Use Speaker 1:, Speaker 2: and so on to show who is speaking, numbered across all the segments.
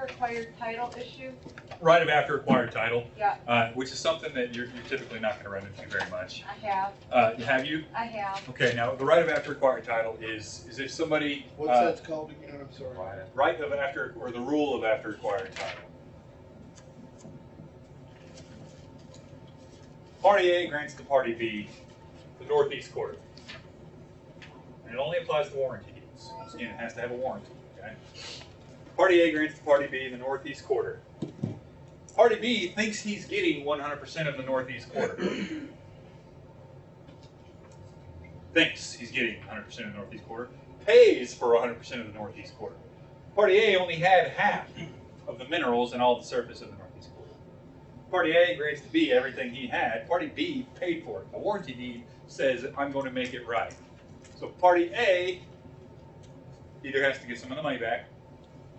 Speaker 1: after acquired title issue?
Speaker 2: Right of after acquired title,
Speaker 1: Yeah,
Speaker 2: which is something that you're typically not going to run into very much.
Speaker 1: I have.
Speaker 2: Have you?
Speaker 1: I have.
Speaker 2: Okay, now the right of after acquired title is if somebody
Speaker 3: What's that called again? I'm sorry.
Speaker 2: right of after, or the rule of after acquired title. Party A grants to Party B the northeast quarter, and it only applies to warranty deeds. Again, it has to have a warranty. Okay. Party A grants to Party B the northeast quarter. Party B thinks he's getting 100% of the northeast quarter. Thinks he's getting 100% of the northeast quarter. Pays for 100% of the northeast quarter. Party A only had half of the minerals and all the surface of the northeast quarter. Party A grants to B everything he had. Party B paid for it. The warranty deed says I'm going to make it right. So Party A either has to get some of the money back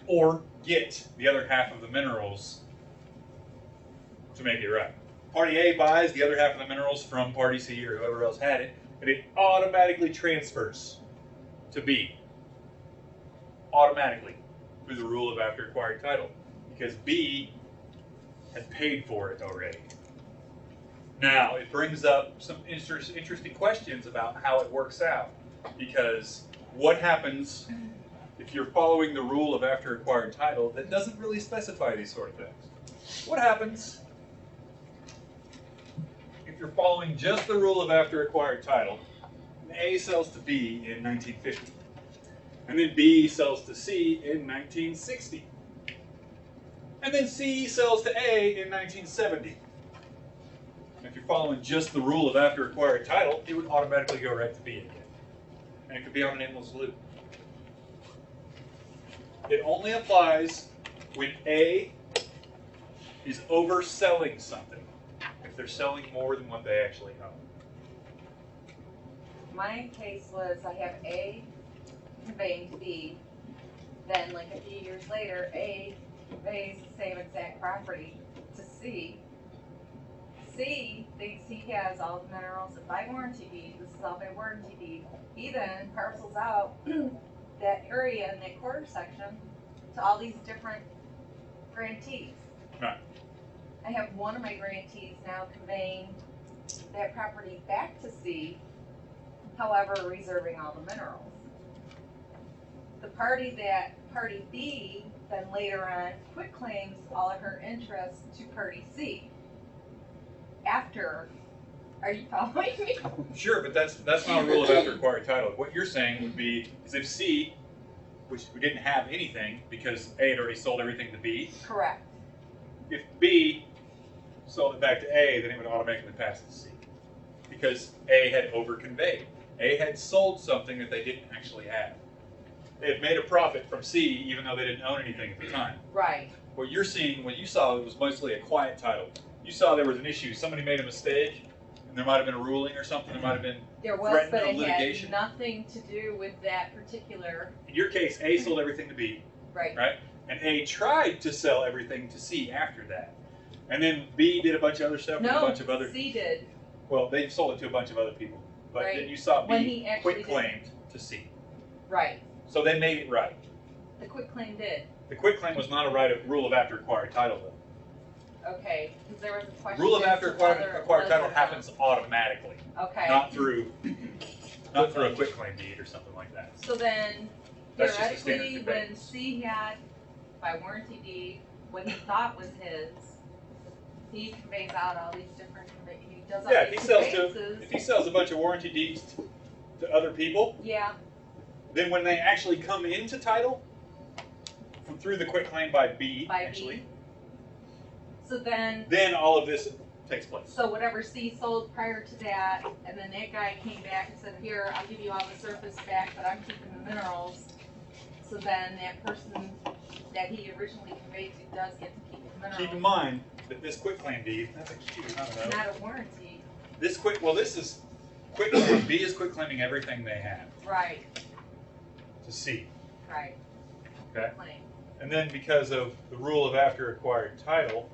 Speaker 2: or get the other half of the minerals to make it right. Party A buys the other half of the minerals from Party C or whoever else had it, and it automatically transfers to B. Automatically, through the rule of after acquired title, because B had paid for it already. Now, it brings up some interesting questions about how it works out, because what happens if you're following the rule of after acquired title that doesn't really specify these sort of things? What happens if you're following just the rule of after acquired title, and A sells to B in 1950, and then B sells to C in 1960, and then C sells to A in 1970? And if you're following just the rule of after acquired title, it would automatically go right to B again. And it could be on an endless loop. It only applies when A is overselling something. If they're selling more than what they actually own.
Speaker 1: My case was I have A conveying to B, then like a few years later, A conveys the same exact property to C. C thinks he has all the minerals by warranty deed. This is all by warranty deed. He then parcels out that area in that quarter section to all these different grantees.
Speaker 2: Right.
Speaker 1: I have one of my grantees now conveying that property back to C, however, reserving all the minerals. The party B, then later on quitclaims all of her interest to party C. After, are you following me?
Speaker 2: Sure, but that's not a rule of after acquired title. What you're saying would be is if C, which we didn't have anything because A had already sold everything to B.
Speaker 1: Correct.
Speaker 2: If B sold it back to A, then it would automatically pass to C because A had over-conveyed. A had sold something that they didn't actually have. They had made a profit from C even though they didn't own anything at the time.
Speaker 1: Right.
Speaker 2: What you're seeing, what you saw was mostly a quiet title. You saw there was an issue. Somebody made a mistake, and there might have been a ruling or something. There might have been
Speaker 1: There was,
Speaker 2: threatened
Speaker 1: but it
Speaker 2: litigation.
Speaker 1: had nothing to do with that particular.
Speaker 2: In your case, A sold everything to B,
Speaker 1: Right.
Speaker 2: right? And A tried to sell everything to C after that. And then B did a bunch of other stuff with a bunch of other.
Speaker 1: C did.
Speaker 2: Well, they sold it to a bunch of other people. But
Speaker 1: Right.
Speaker 2: then you saw
Speaker 1: When
Speaker 2: B
Speaker 1: he actually
Speaker 2: quitclaimed to C.
Speaker 1: Right.
Speaker 2: So they made it right.
Speaker 1: The quitclaim did.
Speaker 2: The quitclaim was not a rule of after acquired title, though.
Speaker 1: Okay, because there was a question.
Speaker 2: Rule of
Speaker 1: as
Speaker 2: after
Speaker 1: to whether it
Speaker 2: acquired
Speaker 1: was
Speaker 2: title
Speaker 1: or not.
Speaker 2: happens automatically,
Speaker 1: Okay.
Speaker 2: not through a quitclaim deed or something like that.
Speaker 1: So then,
Speaker 2: That's just a standard
Speaker 1: theoretically,
Speaker 2: debate.
Speaker 1: when C had, by warranty deed, what he thought was his, he conveys out all these different, he does all
Speaker 2: Yeah,
Speaker 1: these
Speaker 2: if he sells a bunch of warranty deeds to other people,
Speaker 1: Yeah,
Speaker 2: then when they actually come into title through the quitclaim by B,
Speaker 1: by
Speaker 2: actually,
Speaker 1: B. So then,
Speaker 2: then all of this takes place.
Speaker 1: so whatever C sold prior to that, and then that guy came back and said, here, I'll give you all the surface back, but I'm keeping the minerals. So then that person that he originally conveyed to does get to keep the minerals.
Speaker 2: Keep in mind that this quitclaim deed, that's a cue, I don't know.
Speaker 1: Not a warranty.
Speaker 2: This is quitclaim. B is quitclaiming everything they have
Speaker 1: Right,
Speaker 2: to C.
Speaker 1: right.
Speaker 2: Okay.
Speaker 1: Claim.
Speaker 2: And then because of the rule of after acquired title,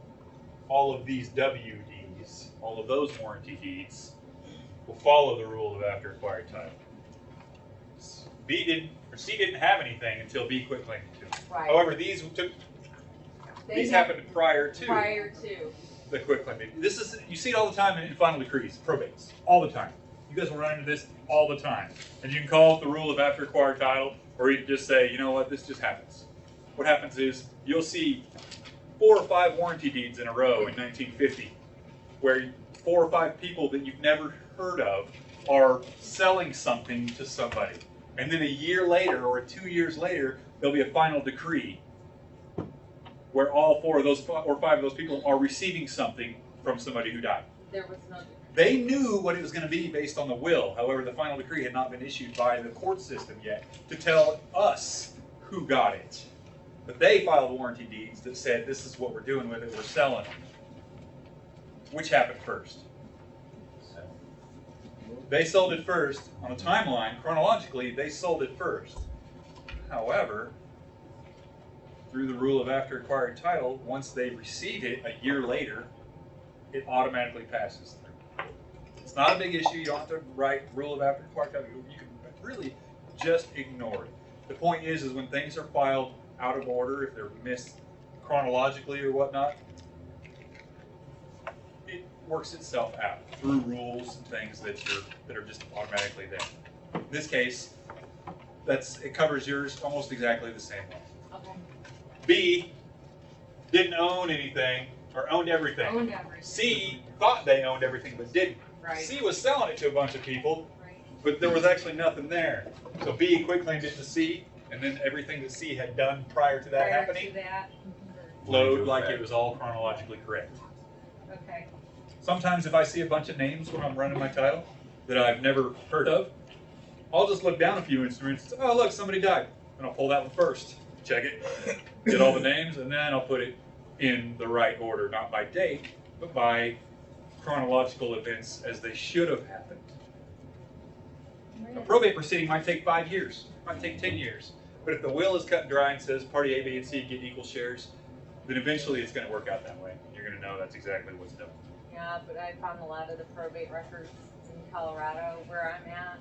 Speaker 2: all of these WDs, all of those warranty deeds, will follow the rule of after acquired title. C didn't have anything until B quitclaimed to.
Speaker 1: Right.
Speaker 2: However, these These happened prior to
Speaker 1: Prior to.
Speaker 2: the quitclaim deed. You see it all the time in final decrees, probates, all the time. You guys will run into this all the time. And you can call it the rule of after acquired title, or you can just say, you know what, this just happens. What happens is you'll see 4 or 5 warranty deeds in a row in 1950, where 4 or 5 people that you've never heard of are selling something to somebody. And then a year later or 2 years later, there'll be a final decree where all 4 of those or 5 of those people are receiving something from somebody who died.
Speaker 1: There was no.
Speaker 2: They knew what it was going to be based on the will. However, the final decree had not been issued by the court system yet to tell us who got it. But they filed warranty deeds that said, this is what we're doing with it, we're selling it. Which happened first? They sold it first. On a timeline, chronologically, they sold it first. However, through the rule of after acquired title, once they receive it a year later, it automatically passes through. It's not a big issue. You don't have to write rule of after acquired title. You can really just ignore it. The point is when things are filed out of order, if they're missed chronologically or whatnot, it works itself out through rules and things that are just automatically there. In this case, it covers yours almost exactly the same way.
Speaker 1: Okay.
Speaker 2: B didn't own anything or owned everything.
Speaker 1: Owned everything.
Speaker 2: C thought they owned everything but didn't.
Speaker 1: Right.
Speaker 2: C was selling it to a bunch of people,
Speaker 1: Right.
Speaker 2: but there was actually nothing there. So B quitclaimed it to C, and then everything that C had done prior to that
Speaker 1: Prior
Speaker 2: happening
Speaker 1: to that.
Speaker 2: flowed like it was all chronologically correct.
Speaker 1: Okay.
Speaker 2: Sometimes if I see a bunch of names when I'm running my title that I've never heard of, I'll just look down a few instruments. Oh, look, somebody died. And I'll pull that one first. Check it. Get all the names, and then I'll put it in the right order, not by date, but by chronological events as they should have happened. A probate proceeding might take 5 years, might take 10 years. But if the will is cut and dry and says party A, B, and C get equal shares, then eventually it's going to work out that way. You're going to know that's exactly what's done.
Speaker 1: Yeah, but I found a lot of the probate records in Colorado where I'm at,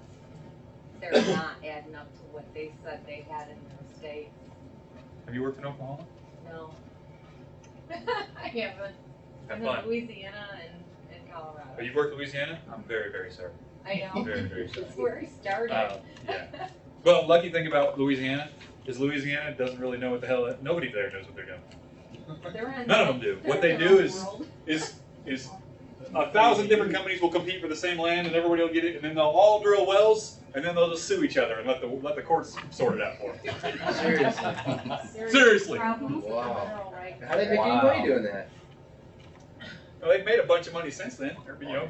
Speaker 1: they're not adding up to what they said they had in their state.
Speaker 2: Have you worked in Oklahoma?
Speaker 1: No. I haven't.
Speaker 2: Have
Speaker 1: I'm
Speaker 2: fun.
Speaker 1: in Louisiana and Colorado.
Speaker 2: Oh, you've worked in Louisiana? I'm very, very sorry.
Speaker 1: I know.
Speaker 2: Very, very sorry.
Speaker 1: That's where I started.
Speaker 2: Yeah. Well, lucky thing about Louisiana is Louisiana doesn't really know what the hell. Nobody there knows what they're doing. None of them do. What they do is 1,000 different companies will compete for the same land, and everybody will get it, and then they'll all drill wells, and then they'll just sue each other and let the courts sort it out for them. Seriously.
Speaker 1: Problems with the
Speaker 4: Wow.
Speaker 1: mineral rights.
Speaker 4: How do they make any money doing that?
Speaker 2: Well, they've made a bunch of money since then.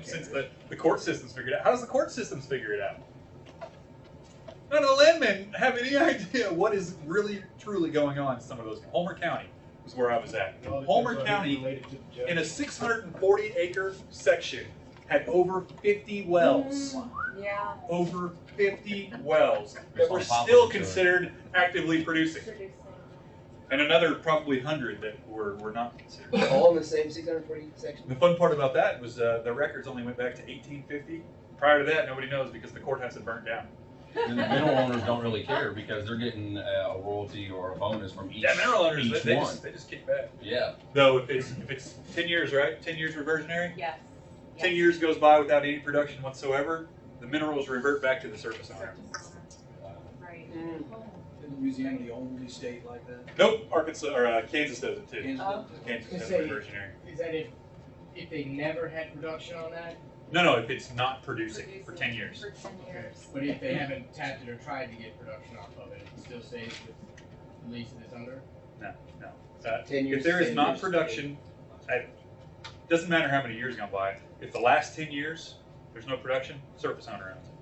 Speaker 2: Since the court systems figured it out. How does the court systems figure it out? None of the landmen have any idea what is really, truly going on in some of those. Homer County was where I was at. Homer County, in a 640-acre section, had over 50 wells.
Speaker 1: Yeah.
Speaker 2: Over 50 wells that were still considered actively producing.
Speaker 1: Producing.
Speaker 2: And another probably 100 that were not considered.
Speaker 4: All in the same 640 section?
Speaker 2: The fun part about that was the records only went back to 1850. Prior to that, nobody knows because the courthouse had burnt down.
Speaker 5: And the mineral owners don't really care because they're getting a royalty or a bonus from each.
Speaker 2: Yeah, mineral owners,
Speaker 5: each
Speaker 2: they
Speaker 5: one.
Speaker 2: just kick back.
Speaker 5: Yeah.
Speaker 2: Though if it's 10 years, right? 10 years reversionary.
Speaker 1: Yes.
Speaker 2: 10 years goes by without any production whatsoever. The minerals revert back to the surface owner.
Speaker 1: Right.
Speaker 3: Is Louisiana the only state like that?
Speaker 2: Nope, Arkansas or Kansas does it too.
Speaker 1: Oh.
Speaker 2: Kansas has
Speaker 6: Say-
Speaker 2: reversionary.
Speaker 6: Is that if they never had production on that,
Speaker 2: No, if it's not producing for 10 years.
Speaker 1: For 10 years.
Speaker 6: but if they haven't tapped it or tried to get production off of it, it still stays with the lease that it's under?
Speaker 2: No.
Speaker 4: 10 years,
Speaker 2: If there is
Speaker 4: 10
Speaker 2: not
Speaker 4: years.
Speaker 2: production, it doesn't matter how many years gone by. If the last 10 years there's no production, surface owner owns it.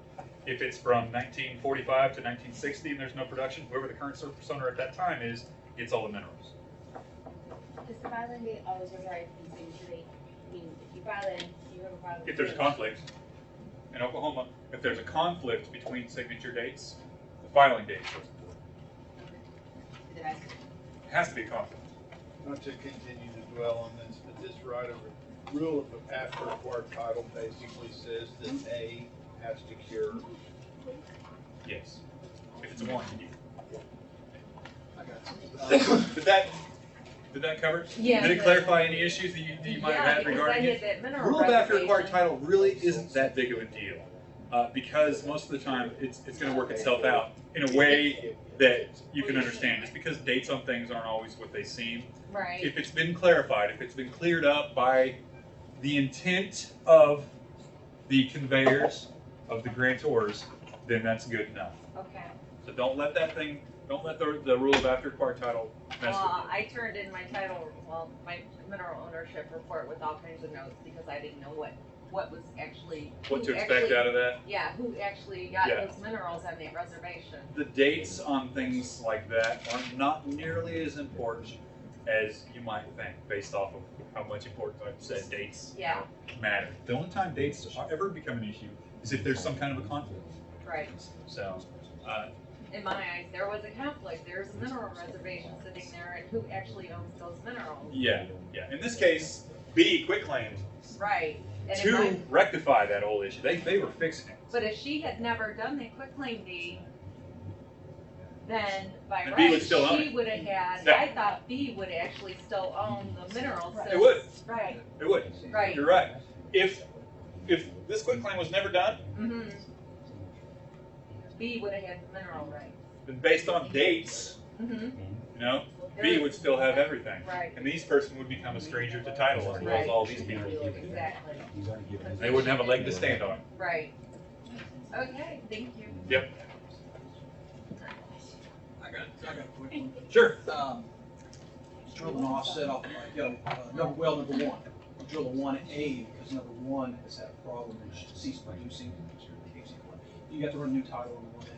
Speaker 2: If it's from 1945 to 1960 and there's no production, whoever the current surface owner at that time is gets all the minerals.
Speaker 7: Does the filing date always reside in the same date? I mean, if you file in, you have a filing.
Speaker 2: If there's a conflict in Oklahoma, if there's a conflict between signature dates, the filing date goes forward.
Speaker 7: It has to.
Speaker 2: It has to be a conflict.
Speaker 3: Not to continue to dwell on this, but this right over rule of after acquired title basically says that A has to cure.
Speaker 2: Yes. If it's a warranty deed.
Speaker 3: I got some.
Speaker 2: But that Did that cover?
Speaker 1: Yeah,
Speaker 2: Did it
Speaker 1: but-
Speaker 2: clarify any issues that you might have had
Speaker 1: because I
Speaker 2: regarding
Speaker 1: had
Speaker 2: it?
Speaker 1: that mineral
Speaker 2: Rule of after acquired
Speaker 1: reservation.
Speaker 2: title really isn't that big of a deal, because most of the time it's going to work itself out in a way that you can understand. Just because dates on things aren't always what they seem.
Speaker 1: Right.
Speaker 2: If it's been clarified, if it's been cleared up by the intent of the conveyors, of the grantors, then that's good enough.
Speaker 1: Okay.
Speaker 2: So don't let that thing, don't let the rule of after acquired title mess
Speaker 1: Well,
Speaker 2: with
Speaker 1: I turned in my title, my mineral ownership report with all kinds of notes because I didn't know what was actually.
Speaker 2: you. What to
Speaker 1: who
Speaker 2: expect
Speaker 1: actually-
Speaker 2: out of that.
Speaker 1: Yeah, who actually got
Speaker 2: Yeah.
Speaker 1: those minerals on the reservation.
Speaker 2: The dates on things like that are not nearly as important as you might think, based off of how much importance I've said dates
Speaker 1: Yeah,
Speaker 2: matter. The only time dates ever become an issue is if there's some kind of a conflict.
Speaker 1: right.
Speaker 2: So,
Speaker 1: In my eyes, there was a conflict. There's a mineral reservation sitting there and who actually owns those minerals.
Speaker 2: yeah. In this case, B quitclaim
Speaker 1: Right. And if
Speaker 2: to rectify that old issue. They were fixing it.
Speaker 1: but if she had never done the quitclaim deed, then by
Speaker 2: Then B would
Speaker 1: right,
Speaker 2: still own
Speaker 1: she
Speaker 2: it.
Speaker 1: would have had,
Speaker 2: Yeah.
Speaker 1: I thought B would actually still own the minerals.
Speaker 2: It would.
Speaker 1: Right,
Speaker 2: It would.
Speaker 1: right.
Speaker 2: You're right. If this quitclaim was never done,
Speaker 1: Mm-hmm. B would have had the mineral rights.
Speaker 2: then based on dates,
Speaker 1: Mm-hmm.
Speaker 2: you know, B would still have everything.
Speaker 1: Right.
Speaker 2: And these person would become a stranger to title as well as all these people.
Speaker 1: Exactly.
Speaker 2: They wouldn't have a leg to stand on.
Speaker 1: Right. Okay, thank you.
Speaker 2: Yep.
Speaker 8: I got a quick one.
Speaker 2: Sure.
Speaker 8: Drill an offset off, well, number one. Drill a 1A because number one has had a problem and ceased producing. You got to run a new title on the 1A.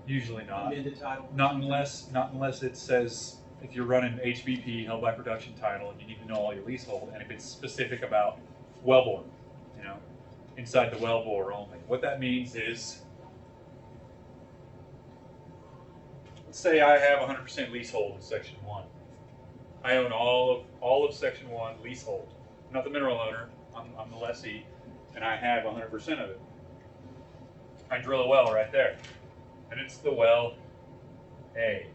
Speaker 2: Usually not.
Speaker 8: Amended title.
Speaker 2: Not unless it says if you're running HBP, held by production title, and you need to know all your leasehold, and if it's specific about wellbore, you know, inside the wellbore only. What that means is, let's say I have 100% leasehold in section 1. I own all of section 1 leasehold. I'm not the mineral owner, I'm the lessee, and I have 100% of it. I drill a well right there, and it's the well A.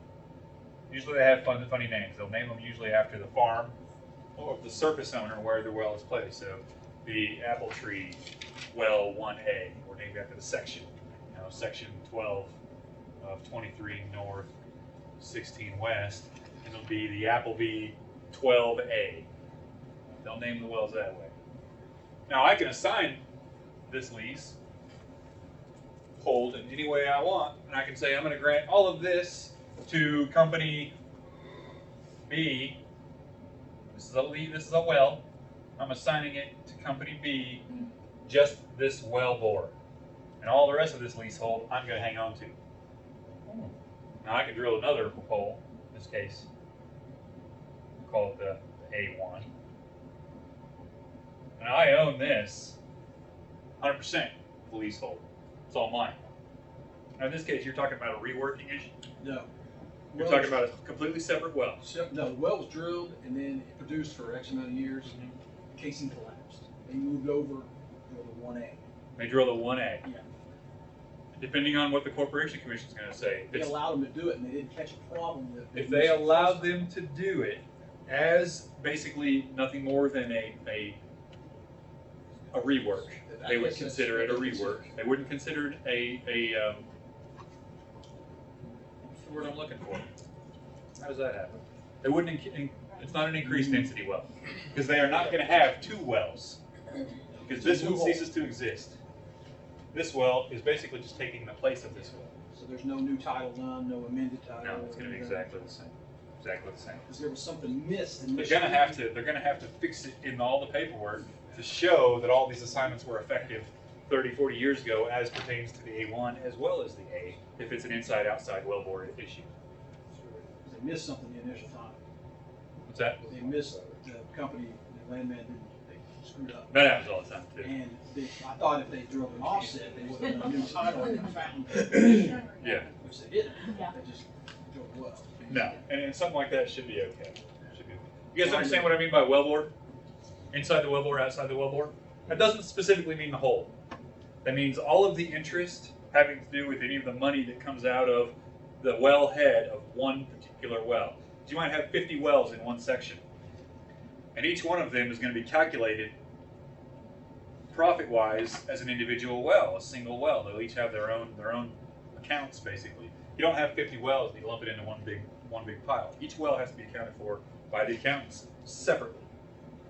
Speaker 2: Usually they have funny names. They'll name them usually after the farm or the surface owner where the well is placed. So the Apple Tree Well 1A, or named after the section. You know, section 12 of 23 North, 16 West, and it'll be the Appleby 12A. They'll name the wells that way. Now I can assign this lease hold in any way I want, and I can say I'm going to grant all of this to company B. This is a well. I'm assigning it to company B, just this well bore, and all the rest of this leasehold I'm going to hang on to. Now I can drill another hole. In this case, we'll call it the A1, and I own this 100% of the leasehold. It's all mine. Now in this case, you're talking about a reworking issue.
Speaker 8: No.
Speaker 2: You're talking about a completely separate well.
Speaker 8: No, the well was drilled and then it produced for X amount of years. Casing collapsed. They moved over to the 1A.
Speaker 2: They drill the 1A.
Speaker 8: Yeah.
Speaker 2: Depending on what the Corporation Commission is going to say.
Speaker 8: They allowed them to do it and they didn't catch a problem with it.
Speaker 2: If they allowed them to do it as basically nothing more than a rework, they would consider it a rework. They wouldn't consider it what's the word I'm looking for? How does that happen? They wouldn't. It's not an increased density well, because they are not going to have two wells, because this one ceases to exist. This well is basically just taking the place of this well.
Speaker 8: So there's no new title done, no amended title.
Speaker 2: No, it's going to be exactly the same. Exactly the same.
Speaker 8: Because there was something missed. In
Speaker 2: They're going to have to fix it in all the paperwork to show that all these assignments were effective 30, 40 years ago as pertains to the A1 as well as the A, if it's an inside-outside wellbore issue.
Speaker 8: They missed something the initial time.
Speaker 2: What's that?
Speaker 8: They missed the company, the landman didn't, they screwed up.
Speaker 2: That happens all the time, too.
Speaker 8: And I thought if they drilled an offset, they would have done a new title and found,
Speaker 2: Yeah.
Speaker 8: which they didn't.
Speaker 7: Yeah.
Speaker 8: They just drilled a well.
Speaker 2: No, and something like that should be okay. Should be. You guys understand what I mean by wellbore? Inside the wellbore, outside the wellbore? That doesn't specifically mean the hole. That means all of the interest having to do with any of the money that comes out of the well head of one particular well. You might have 50 wells in one section. And each one of them is going to be calculated profit-wise as an individual well, a single well. They'll each have their own accounts, basically. You don't have 50 wells and you lump it into one big pile. Each well has to be accounted for by the accountants separately.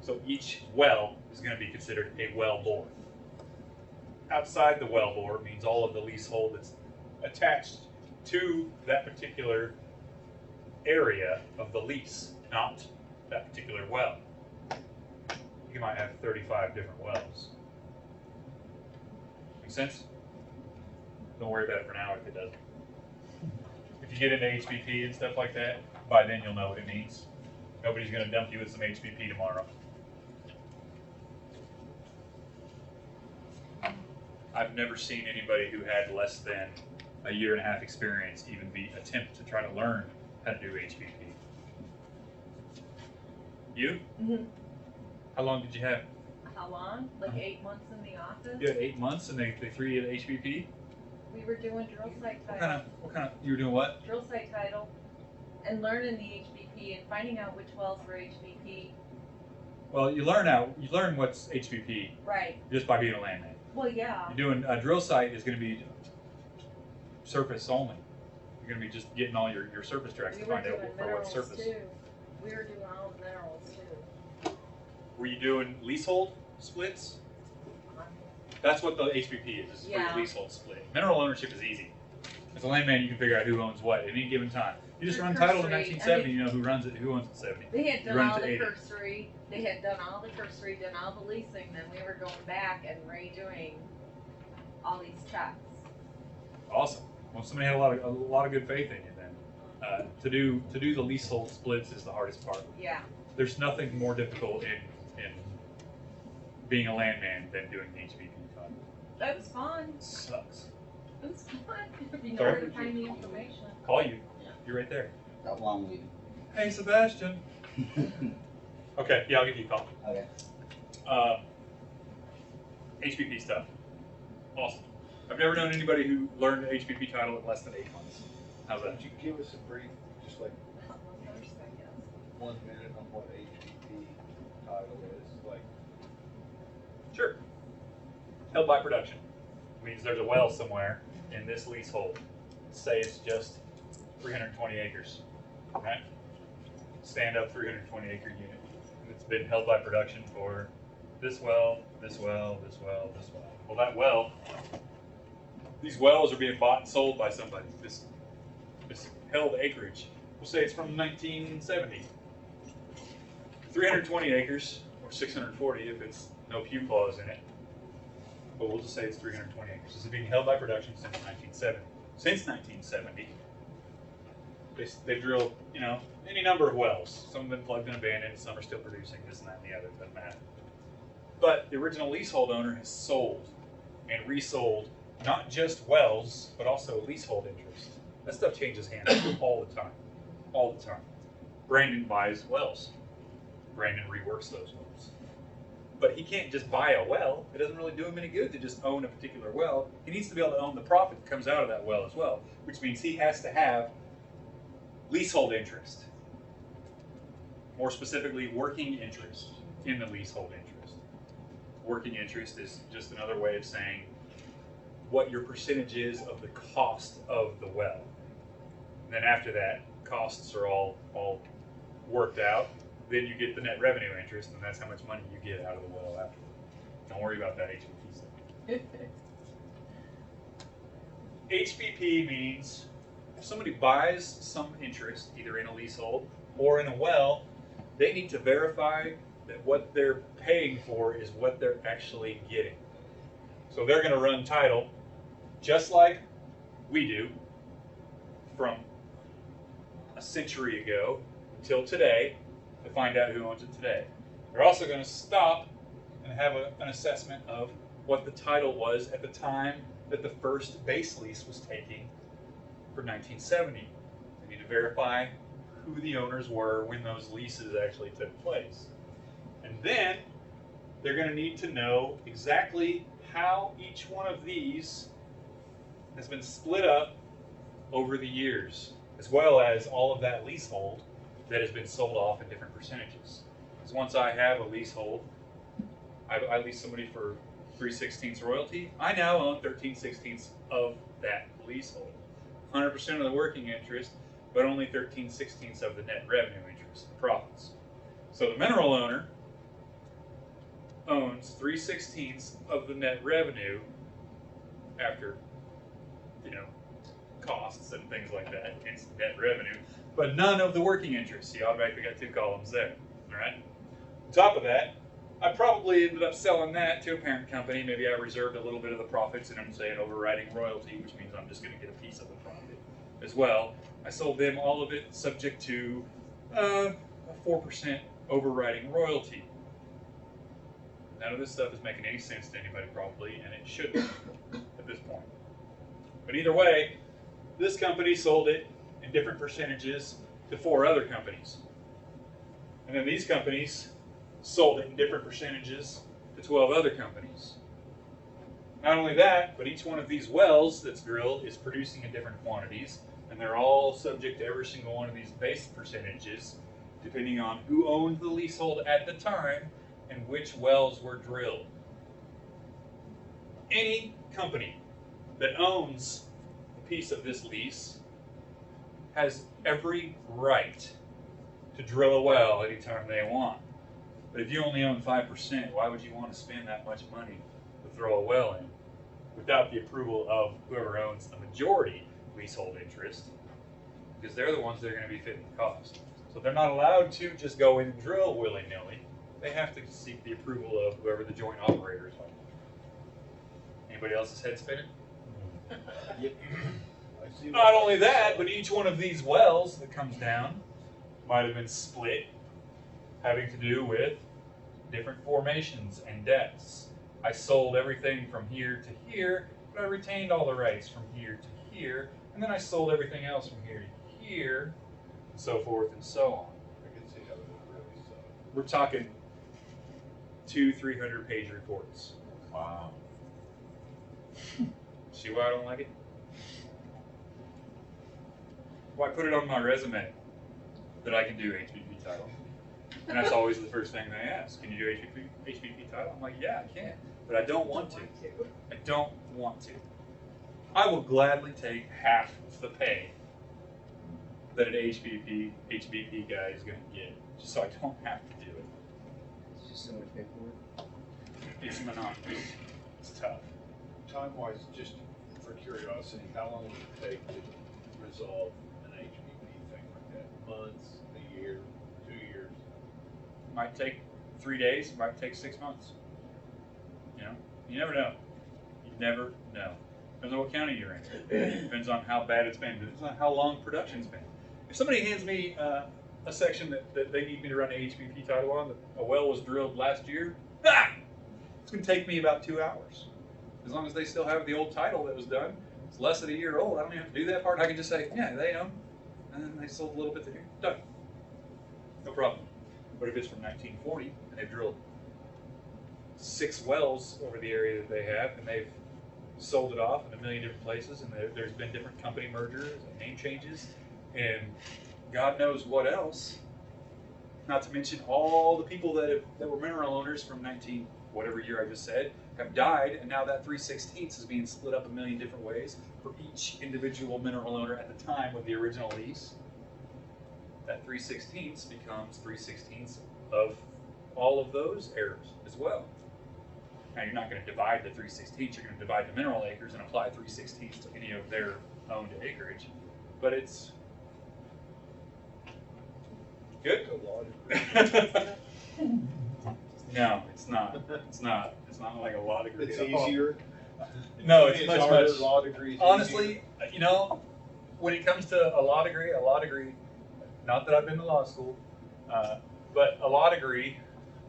Speaker 2: So each well is going to be considered a well bore. Outside the well bore means all of the leasehold that's attached to that particular area of the lease, not that particular well. You might have 35 different wells. Make sense? Don't worry about it for now if it doesn't. If you get into HBP and stuff like that, by then you'll know what it means. Nobody's going to dump you with some HBP tomorrow. I've never seen anybody who had less than a year and a half experience even attempt to try to learn how to do HBP. You?
Speaker 1: Mm-hmm.
Speaker 2: How long did you have?
Speaker 1: How long? Like 8 months in the office?
Speaker 2: You had 8 months and they threw you to HBP?
Speaker 1: We were doing drill site title.
Speaker 2: What kind of, you were doing what?
Speaker 1: Drill site title and learning the HBP and finding out which wells were HBP.
Speaker 2: Well, you learn what's HBP
Speaker 1: Right.
Speaker 2: just by being a landman.
Speaker 1: Well, yeah.
Speaker 2: You're doing a drill site is going to be surface only. You're going to be just getting all your surface tracks
Speaker 1: We
Speaker 2: to
Speaker 1: were
Speaker 2: find out
Speaker 1: doing
Speaker 2: for what
Speaker 1: minerals
Speaker 2: surface.
Speaker 1: too. We were doing all the minerals too.
Speaker 2: Were you doing leasehold splits? That's what the HBP is for your
Speaker 1: Yeah.
Speaker 2: leasehold split. Mineral ownership is easy. As a landman, you can figure out who owns what at any given time. You just
Speaker 1: For
Speaker 2: run title in
Speaker 1: cursory,
Speaker 2: 1970, you know who runs it, who owns it in 70.
Speaker 1: They had
Speaker 2: You
Speaker 1: done
Speaker 2: run
Speaker 1: all
Speaker 2: it to
Speaker 1: the
Speaker 2: 80.
Speaker 1: cursory. They had done all the cursory, done all the leasing. Then we were going back and redoing all these checks.
Speaker 2: Awesome. Well, somebody had a lot of good faith in you then. To do the leasehold splits is the hardest part.
Speaker 1: Yeah.
Speaker 2: There's nothing more difficult in being a landman than doing the HBP title.
Speaker 1: That was fun.
Speaker 2: It sucks.
Speaker 1: It was fun. You know
Speaker 2: Sorry?
Speaker 1: where to find the information.
Speaker 2: Call you. You're right there.
Speaker 9: Got long week.
Speaker 2: Hey, Sebastian. Okay, yeah, I'll give you a call.
Speaker 9: Okay.
Speaker 2: HBP stuff. Awesome. I've never known anybody who learned the HBP title in less than 8 months. How's that?
Speaker 3: Could you give us a brief, just like
Speaker 1: First, I guess.
Speaker 3: 1 minute on what HBP title is? Like,
Speaker 2: Sure. Held by production. Means there's a well somewhere in this leasehold. Say it's just 320 acres. Okay? Stand up 320 acre unit. And it's been held by production for this well, this well, this well, this well. Well, that well, these wells are being bought and sold by somebody. This held acreage. We'll say it's from 1970. 320 acres, or 640 if it's no pew clause in it. But we'll just say it's 320 acres. This is being held by production since 1970. Since 1970, they've drilled, any number of wells. Some have been plugged and abandoned, some are still producing, this and that and the other, doesn't matter. But the original leasehold owner has sold and resold not just wells, but also leasehold interest. That stuff changes hands all the time. All the time. Brandon buys wells. Brandon reworks those wells. But he can't just buy a well. It doesn't really do him any good to just own a particular well. He needs to be able to own the profit that comes out of that well as well, which means he has to have leasehold interest. More specifically, working interest in the leasehold interest. Working interest is just another way of saying what your percentage is of the cost of the well. And then after that, costs are all worked out. Then you get the net revenue interest, and that's how much money you get out of the well afterward. Don't worry about that HBP stuff. HBP means if somebody buys some interest, either in a leasehold or in a well, they need to verify that what they're paying for is what they're actually getting. So they're going to run title just like we do from a century ago until today to find out who owns it today. They're also going to stop and have an assessment of what the title was at the time that the first base lease was taking for 1970. They need to verify who the owners were when those leases actually took place. And then they're going to need to know exactly how each one of these has been split up over the years, as well as all of that leasehold that has been sold off in different percentages. Because once I have a leasehold, I lease somebody for 3/16 royalty, I now own 13/16 of that leasehold. 100% of the working interest, but only 13/16 of the net revenue interest, the profits. So the mineral owner owns 3/16 of the net revenue after, costs and things like that, hence net revenue, but none of the working interest. You automatically got 2 columns there, all right? On top of that, I probably ended up selling that to a parent company. Maybe I reserved a little bit of the profits and I'm saying overriding royalty, which means I'm just going to get a piece of the profit as well. I sold them all of it subject to a 4% overriding royalty. None of this stuff is making any sense to anybody probably, and it shouldn't at this point. But either way, this company sold it in different percentages to 4 other companies. And then these companies sold it in different percentages to 12 other companies. Not only that, but each one of these wells that's drilled is producing in different quantities, and they're all subject to every single one of these base percentages, depending on who owned the leasehold at the time and which wells were drilled. Any company that owns a piece of this lease has every right to drill a well anytime they want. But if you only own 5%, why would you want to spend that much money to throw a well in without the approval of whoever owns the majority leasehold interest? Because they're the ones that are going to be fitting the cost. So they're not allowed to just go in and drill willy-nilly. They have to seek the approval of whoever the joint operators are. Anybody else's head spinning? Not only that, but each one of these wells that comes down might have been split, having to do with different formations and depths. I sold everything from here to here, but I retained all the rights from here to here, and then I sold everything else from here to here, and so forth and so on.
Speaker 3: I can see how it would really suck.
Speaker 2: We're talking 200-300 page reports.
Speaker 5: Wow.
Speaker 2: See why I don't like it? Well, I put it on my resume that I can do HBP title. And that's always the first thing they ask. Can you do HBP title? I'm like, yeah, I can. But I don't want to. I don't want to. I will gladly take half of the pay that an HBP guy is going to get, just so I don't have to do it.
Speaker 4: It's just so much paperwork.
Speaker 2: It's monotonous. It's tough.
Speaker 3: Time-wise, just for curiosity, how long would it take to resolve an HBP thing like that? Months, a year, 2 years?
Speaker 2: Might take 3 days, might take 6 months. You never know. You never know. Depends on what county you're in. Depends on how bad it's been. Depends on how long production's been. If somebody hands me a section that they need me to run an HBP title on, that a well was drilled last year, it's going to take me about 2 hours. As long as they still have the old title that was done, it's less than a year old. I don't even have to do that part. I can just say, yeah, they own, and then they sold a little bit there. Done. No problem. But if it's from 1940 and they've drilled 6 wells over the area that they have, and they've sold it off in a million different places, and there's been different company mergers and name changes, and God knows what else. Not to mention all the people that were mineral owners from whatever year I just said, have died, and now that 3/16 is being split up a million different ways for each individual mineral owner at the time of the original lease. That 3/16 becomes 3/16 of all of those heirs as well. Now you're not going to divide the 3/16, you're going to divide the mineral acres and apply 3/16 to any of their owned acreage. But it's good. No, it's not. It's not. It's not like a law degree.
Speaker 3: It's
Speaker 2: at all.
Speaker 3: easier.
Speaker 2: No, it's much,
Speaker 3: harder.
Speaker 2: much.
Speaker 3: Law degree is
Speaker 2: Honestly, when it comes to a law degree, not that I've been to law school, but a law degree,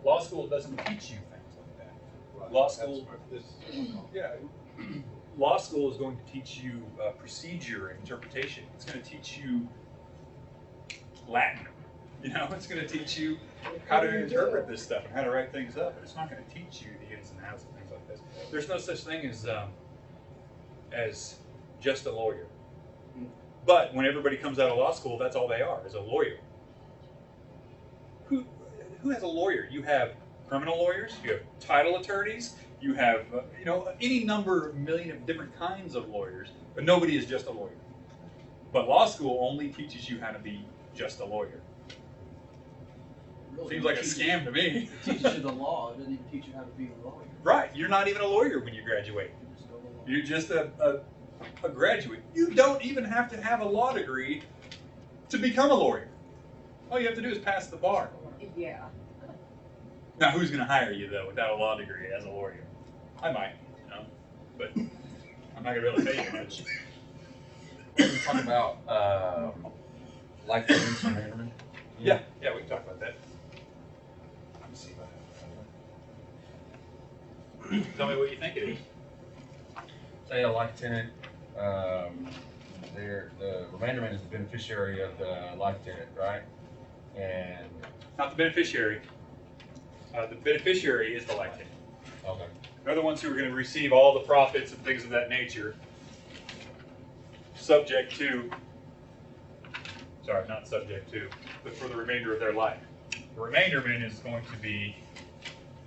Speaker 2: law school doesn't teach you things like that.
Speaker 3: Right.
Speaker 2: Law
Speaker 3: That's
Speaker 2: school-
Speaker 3: what this is.
Speaker 2: Yeah. Law school is going to teach you procedure and interpretation. It's going to teach you Latin. It's going to teach you how to interpret this stuff and how to write things up. But it's not going to teach you the ins and outs of things like this. There's no such thing as just a lawyer. But when everybody comes out of law school, that's all they are, is a lawyer. who has a lawyer? You have criminal lawyers, you have title attorneys, you have any number of million of different kinds of lawyers, but nobody is just a lawyer. But law school only teaches you how to be just a lawyer.
Speaker 8: Really,
Speaker 2: Seems like a
Speaker 8: it teaches-
Speaker 2: scam to me.
Speaker 8: It teaches you the law, it doesn't even teach you how to be a lawyer.
Speaker 2: Right, you're not even a lawyer when you graduate.
Speaker 8: There's no law.
Speaker 2: You're just a graduate. You don't even have to have a law degree to become a lawyer. All you have to do is pass the bar.
Speaker 1: Yeah.
Speaker 2: Now, who's going to hire you, though, without a law degree as a lawyer? I might, but I'm not going to be able to pay you much.
Speaker 5: We're talking about life tenants from Vanderman.
Speaker 2: Yeah, we can talk about that.
Speaker 5: Let me see if
Speaker 2: Tell me what you think it is.
Speaker 5: say a life tenant, the Vanderman is the beneficiary of the life tenant, right? And
Speaker 2: Not the beneficiary. The beneficiary is the life tenant.
Speaker 5: okay,
Speaker 2: They're the ones who are going to receive all the profits and things of that nature, subject to, sorry, not subject to, but for the remainder of their life. The remainderment is going to be,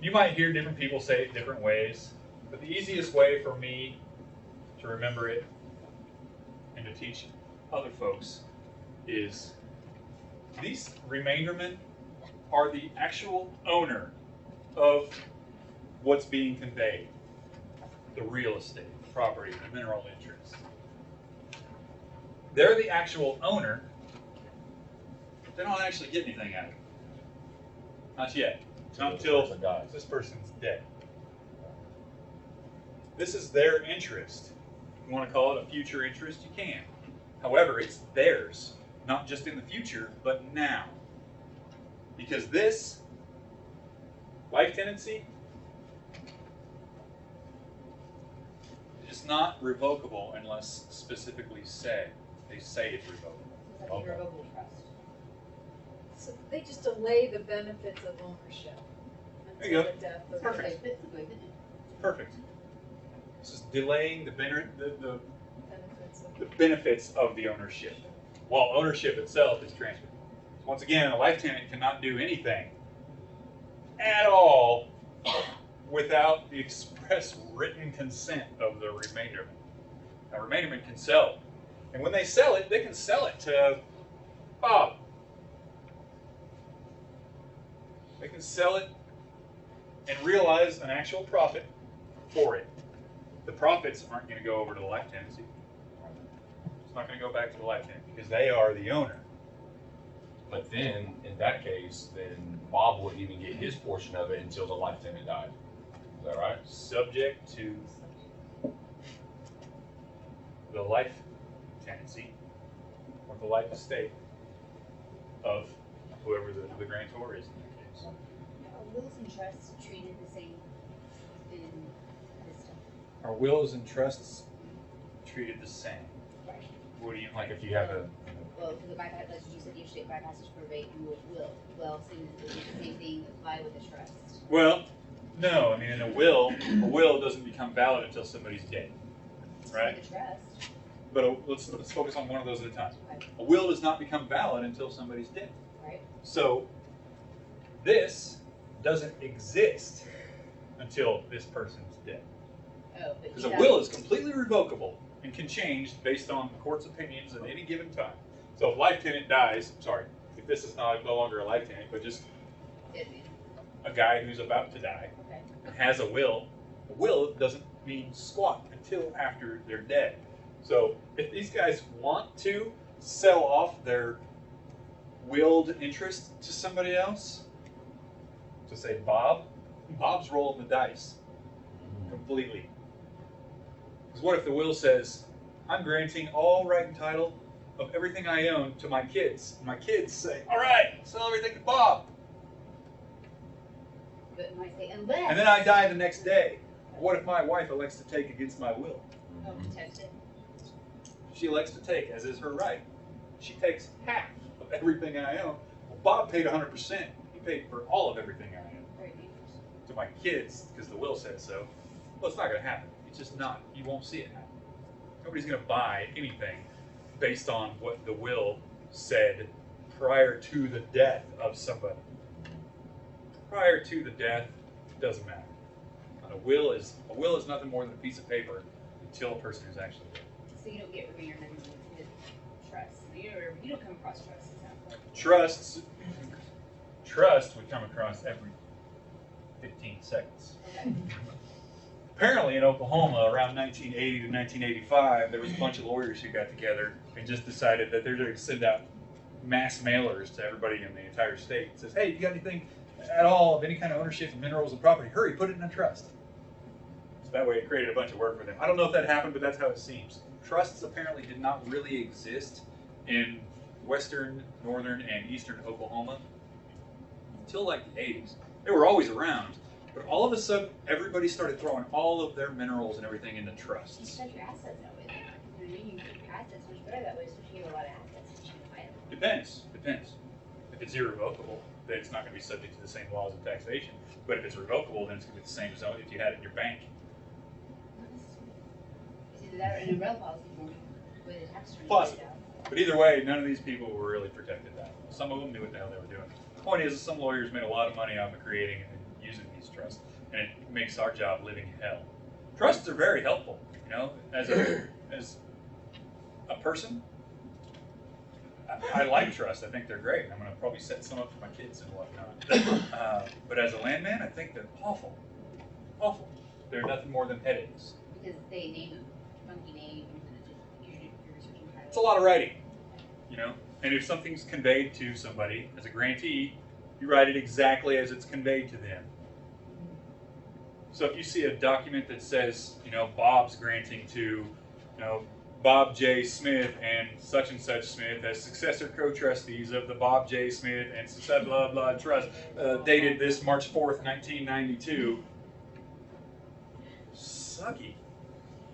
Speaker 2: you might hear different people say it different ways, but the easiest way for me to remember it and to teach other folks is these remaindermen are the actual owner of what's being conveyed, the real estate, the property, the mineral interests. They're the actual owner. They don't actually get anything out of it. Not yet. Not until
Speaker 5: person dies.
Speaker 2: this person's dead. This is their interest. If you want to call it a future interest, you can. However, it's theirs, not just in the future, but now. Because this life tenancy is not revocable unless specifically said. They say it's revocable.
Speaker 7: It's like
Speaker 5: Okay.
Speaker 7: a revocable trust.
Speaker 9: So they just delay the benefits of ownership
Speaker 2: There you
Speaker 9: until
Speaker 2: go.
Speaker 9: the death of
Speaker 2: Perfect.
Speaker 7: Basically,
Speaker 2: Perfect. This is delaying the
Speaker 9: benefits of.
Speaker 2: the benefits of the ownership, while ownership itself is transferred. Once again, a life tenant cannot do anything at all without the express written consent of the remainderman. Now, remainderman can sell, and when they sell it, they can sell it to Bob. They can sell it and realize an actual profit for it. The profits aren't going to go over to the life tenancy. It's not going to go back to the life tenant because they are the owner.
Speaker 5: But then, in that case, then Bob wouldn't even get his portion of it until the life tenant died. Is that right?
Speaker 2: Subject to the life tenancy or the life estate of whoever the grantor is in that case.
Speaker 7: are wills and trusts treated the same in this stuff?
Speaker 2: Are wills and trusts treated the same?
Speaker 7: Right.
Speaker 2: What do you
Speaker 5: Like if you have a,
Speaker 7: Well, for the bypass, like you said, you state bypassage probate, you will. Well, same, the same thing apply with a trust.
Speaker 2: Well, no. I mean, in a will doesn't become valid until somebody's dead, right?
Speaker 7: With a trust,
Speaker 2: But let's focus on one of those at a time.
Speaker 7: Okay.
Speaker 2: A will does not become valid until somebody's dead.
Speaker 7: right?
Speaker 2: So this doesn't exist until this person's dead.
Speaker 7: Oh, but
Speaker 2: Because
Speaker 7: you
Speaker 2: a
Speaker 7: have-
Speaker 2: will is completely revocable and can change based on the court's opinions at any given time. So if life tenant dies, sorry, if this is no longer a life tenant, but just a guy who's about to die
Speaker 7: Okay.
Speaker 2: and has a will doesn't mean squat until after they're dead. So if these guys want to sell off their willed interest to somebody else, to say Bob's rolling the dice completely. Because what if the will says, I'm granting all right and title of everything I own to my kids. And my kids say, all right, sell everything to Bob.
Speaker 7: But it might say unless.
Speaker 2: And then I die the next day. What if my wife elects to take against my will?
Speaker 7: Oh, test it.
Speaker 2: She elects to take, as is her right. She takes half of everything I own. Well, Bob paid 100%. He paid for all of everything I own
Speaker 7: Very dangerous.
Speaker 2: to my kids because the will said so. Well, it's not going to happen. It's just not. You won't see it happen. Nobody's going to buy anything based on what the will said prior to the death of somebody. Prior to the death, doesn't matter. A will is nothing more than a piece of paper until a person is actually dead.
Speaker 7: So you don't get remaindermen with trusts. You don't come across trusts. It sounds like.
Speaker 2: Trust we come across every 15 seconds.
Speaker 7: Okay.
Speaker 2: Apparently in Oklahoma around 1980 to 1985, there was a bunch of lawyers who got together and just decided that they're going to send out mass mailers to everybody in the entire state. It says, hey, if you got anything at all of any kind of ownership of minerals and property, hurry, put it in a trust. So that way it created a bunch of work for them. I don't know if that happened, but that's how it seems. Trusts apparently did not really exist in western, northern, and eastern Oklahoma until like the 80s. They were always around, but all of a sudden, everybody started throwing all of their minerals and everything into
Speaker 7: You
Speaker 2: trusts.
Speaker 7: set your assets that way. You know what I mean? You keep your assets much better that way, especially if you have a lot of assets that you can buy them.
Speaker 2: Depends. If it's irrevocable, then it's not going to be subject to the same laws of taxation. But if it's revocable, then it's going to be the same as if you had it in your bank.
Speaker 7: It's either that or an umbrella policy for me with a tax return.
Speaker 2: Possible. But either way, none of these people were really protected that well. Some of them knew what the hell they were doing. The point is, some lawyers made a lot of money off of creating and using these trusts, and it makes our job living hell. Trusts are very helpful, you know, as a person. I like trusts. I think they're great. I'm going to probably set some up for my kids and whatnot. But as a landman, I think they're awful. Awful. They're nothing more than headaches.
Speaker 7: Because they name them funky names and it just you're researching titles.
Speaker 2: It's a lot of writing, you know. And if something's conveyed to somebody as a grantee, you write it exactly as it's conveyed to them. So if you see a document that says, you know, Bob's granting to, you know, Bob J. Smith and such Smith as successor co-trustees of the Bob J. Smith and such blah blah trust, dated this March 4th, 1992. Sucky.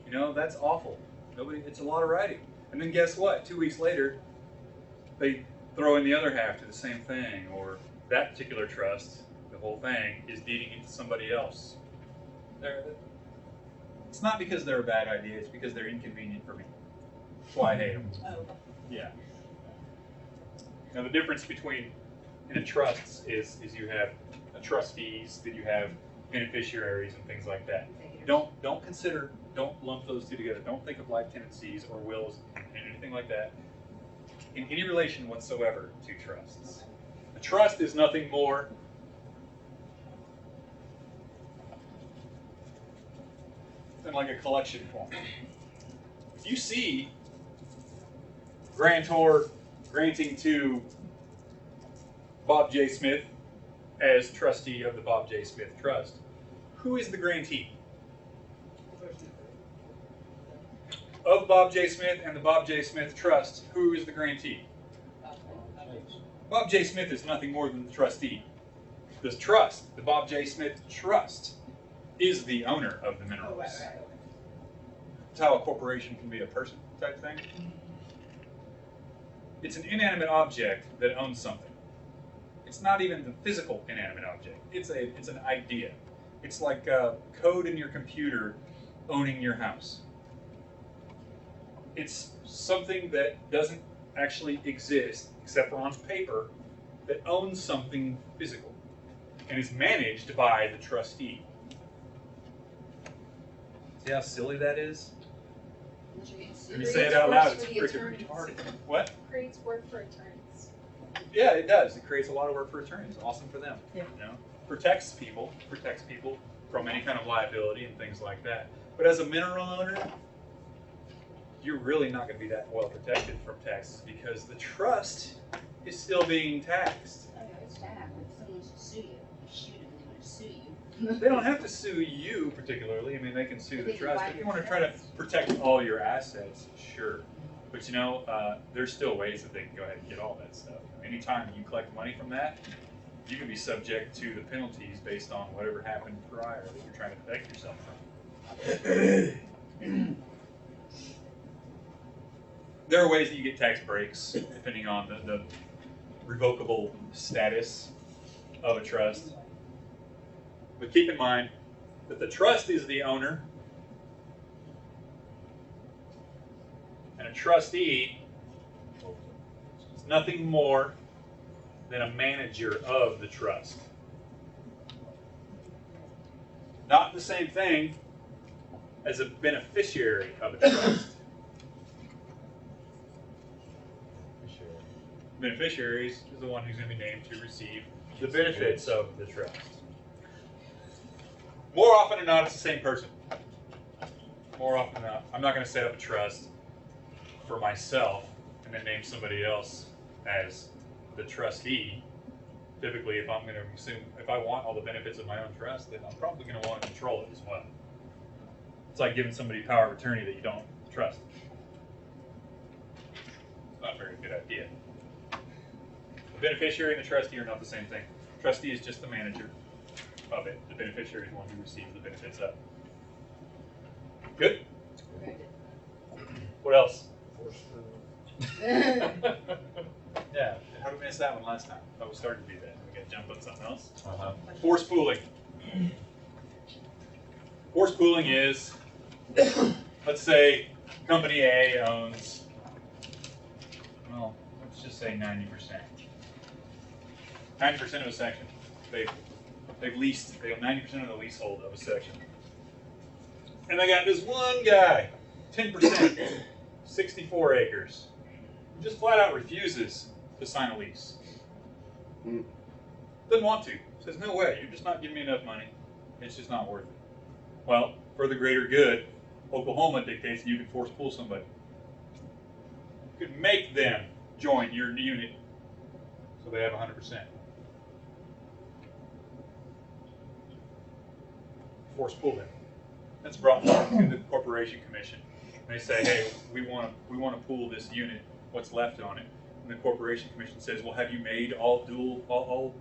Speaker 2: You know, that's awful. It's a lot of writing. And then guess what? 2 weeks later, they throw in the other half to the same thing, or that particular trust, the whole thing, is deeding it to somebody else. It's not because they're a bad idea, it's because they're inconvenient for me. That's why I hate them.
Speaker 7: Oh.
Speaker 2: Yeah. Now the difference between in a trust is you have trustees, that you have beneficiaries and things like that. Don't lump those two together. Don't think of life tenancies or wills and anything like that in any relation whatsoever to trusts. A trust is nothing more than like a collection form. If you see grantor granting to Bob J. Smith as trustee of the Bob J. Smith Trust, who is the grantee? Of Bob J. Smith and the Bob J. Smith Trust, who is the grantee? Bob J. Smith is nothing more than the trustee. The trust, the Bob J. Smith Trust, is the owner of the minerals. That's how a corporation can be a person type thing. It's an inanimate object that owns something. It's not even the physical inanimate object. It's an idea. It's like code in your computer owning your house. It's something that doesn't actually exist, except for on paper, that owns something physical and is managed by the trustee. See how silly that is? When you say it out loud, it's freaking retarded. What?
Speaker 9: Creates work for attorneys.
Speaker 2: Yeah, it does. It creates a lot of work for attorneys. Awesome for them.
Speaker 9: Yeah.
Speaker 2: You know, protects people from any kind of liability and things like that. But as a mineral owner, you're really not going to be that well protected from taxes because the trust is still being taxed.
Speaker 7: Oh, no, it's tax. If someone wants to sue you, you shoot them and they want to sue you.
Speaker 2: They don't have to sue you particularly. I mean, they can sue
Speaker 7: But
Speaker 2: the
Speaker 7: they can
Speaker 2: trust.
Speaker 7: buy
Speaker 2: If you
Speaker 7: your
Speaker 2: want to try to
Speaker 7: trust.
Speaker 2: protect all your assets, sure. But you know, there's still ways that they can go ahead and get all that stuff. Anytime you collect money from that, you can be subject to the penalties based on whatever happened prior that you're trying to protect yourself from. There are ways that you get tax breaks depending on the revocable status of a trust. But keep in mind that the trust is the owner, and a trustee is nothing more than a manager of the trust. Not the same thing as a beneficiary of a trust. Beneficiary is the one who's going to be named to receive the benefits of the trust. More often than not, it's the same person. More often than not, I'm not going to set up a trust for myself and then name somebody else as the trustee. Typically, if I'm going to assume, if I want all the benefits of my own trust, then I'm probably going to want to control it as well. It's like giving somebody power of attorney that you don't trust. It's not a very good idea. The beneficiary and the trustee are not the same thing. Trustee is just the manager of it. The beneficiary is the one who receives the benefits of it. Good? What else? Yeah. How did we miss that one last time? Oh, we started to do that. We got to jump on something else. Force pooling. Force pooling is, let's say company A owns, well, let's just say 90%. 90% of a section. They've leased, they own 90% of the leasehold of a section. And they got this one guy, 10%, 64 acres, who just flat out refuses to sign a lease. Doesn't want to. Says, no way, you're just not giving me enough money. It's just not worth it. Well, for the greater good, Oklahoma dictates that you can force pool somebody. You could make them join your unit so they have 100%. Force pool them. That's brought to the Corporation Commission. They say, hey, we want to pool this unit, what's left on it. And the Corporation Commission says, well, have you made all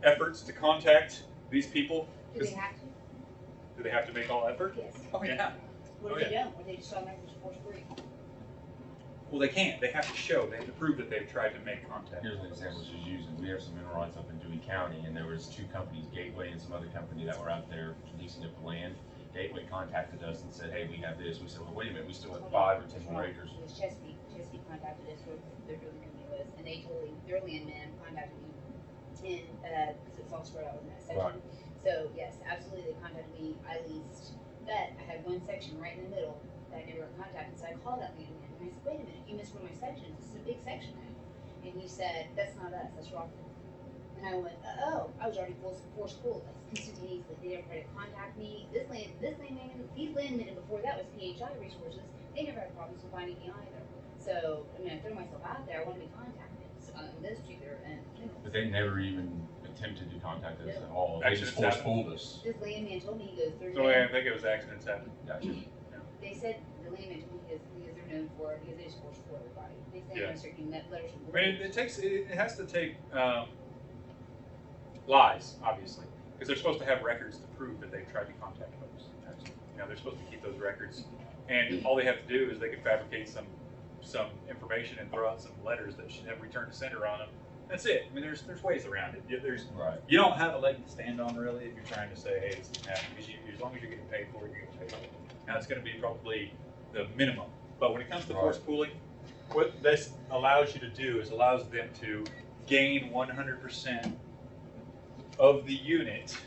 Speaker 2: efforts to contact these people?
Speaker 7: Do they have to?
Speaker 2: Do they have to make all effort?
Speaker 7: Yes.
Speaker 2: Oh, yeah.
Speaker 7: What if they don't? Or they just automatically force free?
Speaker 2: Well, they can't. They have to show. They have to prove that they've tried to make contact.
Speaker 5: Here's an example she's using. We have some mineral rights up in Dewey County, and there was two companies, Gateway and some other company, that were out there leasing up the land. Gateway contacted us and said, hey, we have this. We said, well, wait a minute, we still have 5 or 10 more acres.
Speaker 7: It was Chesapeake. Chesapeake contacted us, where their drilling company was, and they told me, their landman contacted me, and, because it's all spread out in that section.
Speaker 5: Right.
Speaker 7: So, yes, absolutely, they contacted me, I leased, but I had one section right in the middle that I never got contacted, so I called that landman, and I said, wait a minute, you missed one of my sections, this is a big section now. And he said, that's not us, that's Rockford. And I went, oh, I was already forced pooled, like, instantaneously, they never tried to contact me, these landmen before that was PHI Resources, they never had problems with finding me either. So, I mean, I threw myself out there, I want to be contacted, so, those two there, and,
Speaker 5: But they never even attempted to contact us at all. They just
Speaker 2: Accidents
Speaker 5: force pulled us.
Speaker 7: this landman told me, he goes, they're
Speaker 2: So I think it was accidents happen.
Speaker 5: Gotcha.
Speaker 7: they said, the landman told me, because they're known for it, because they just force pool everybody. They say,
Speaker 2: Yeah.
Speaker 7: I'm certain that letters from.
Speaker 2: I mean, it has to take lies, obviously, because they're supposed to have records to prove that they've tried to contact folks. You know, they're supposed to keep those records, and all they have to do is they can fabricate some information and throw out some letters that should have return to sender on them. That's it. I mean, there's ways around it.
Speaker 5: Right.
Speaker 2: You don't have a leg to stand on, really, if you're trying to say, hey, this is happening, because as long as you're getting paid for it, you're getting paid for it. Now, it's going to be probably the minimum. But when it comes to force pooling, what this allows you to do is allows them to gain 100% of the unit.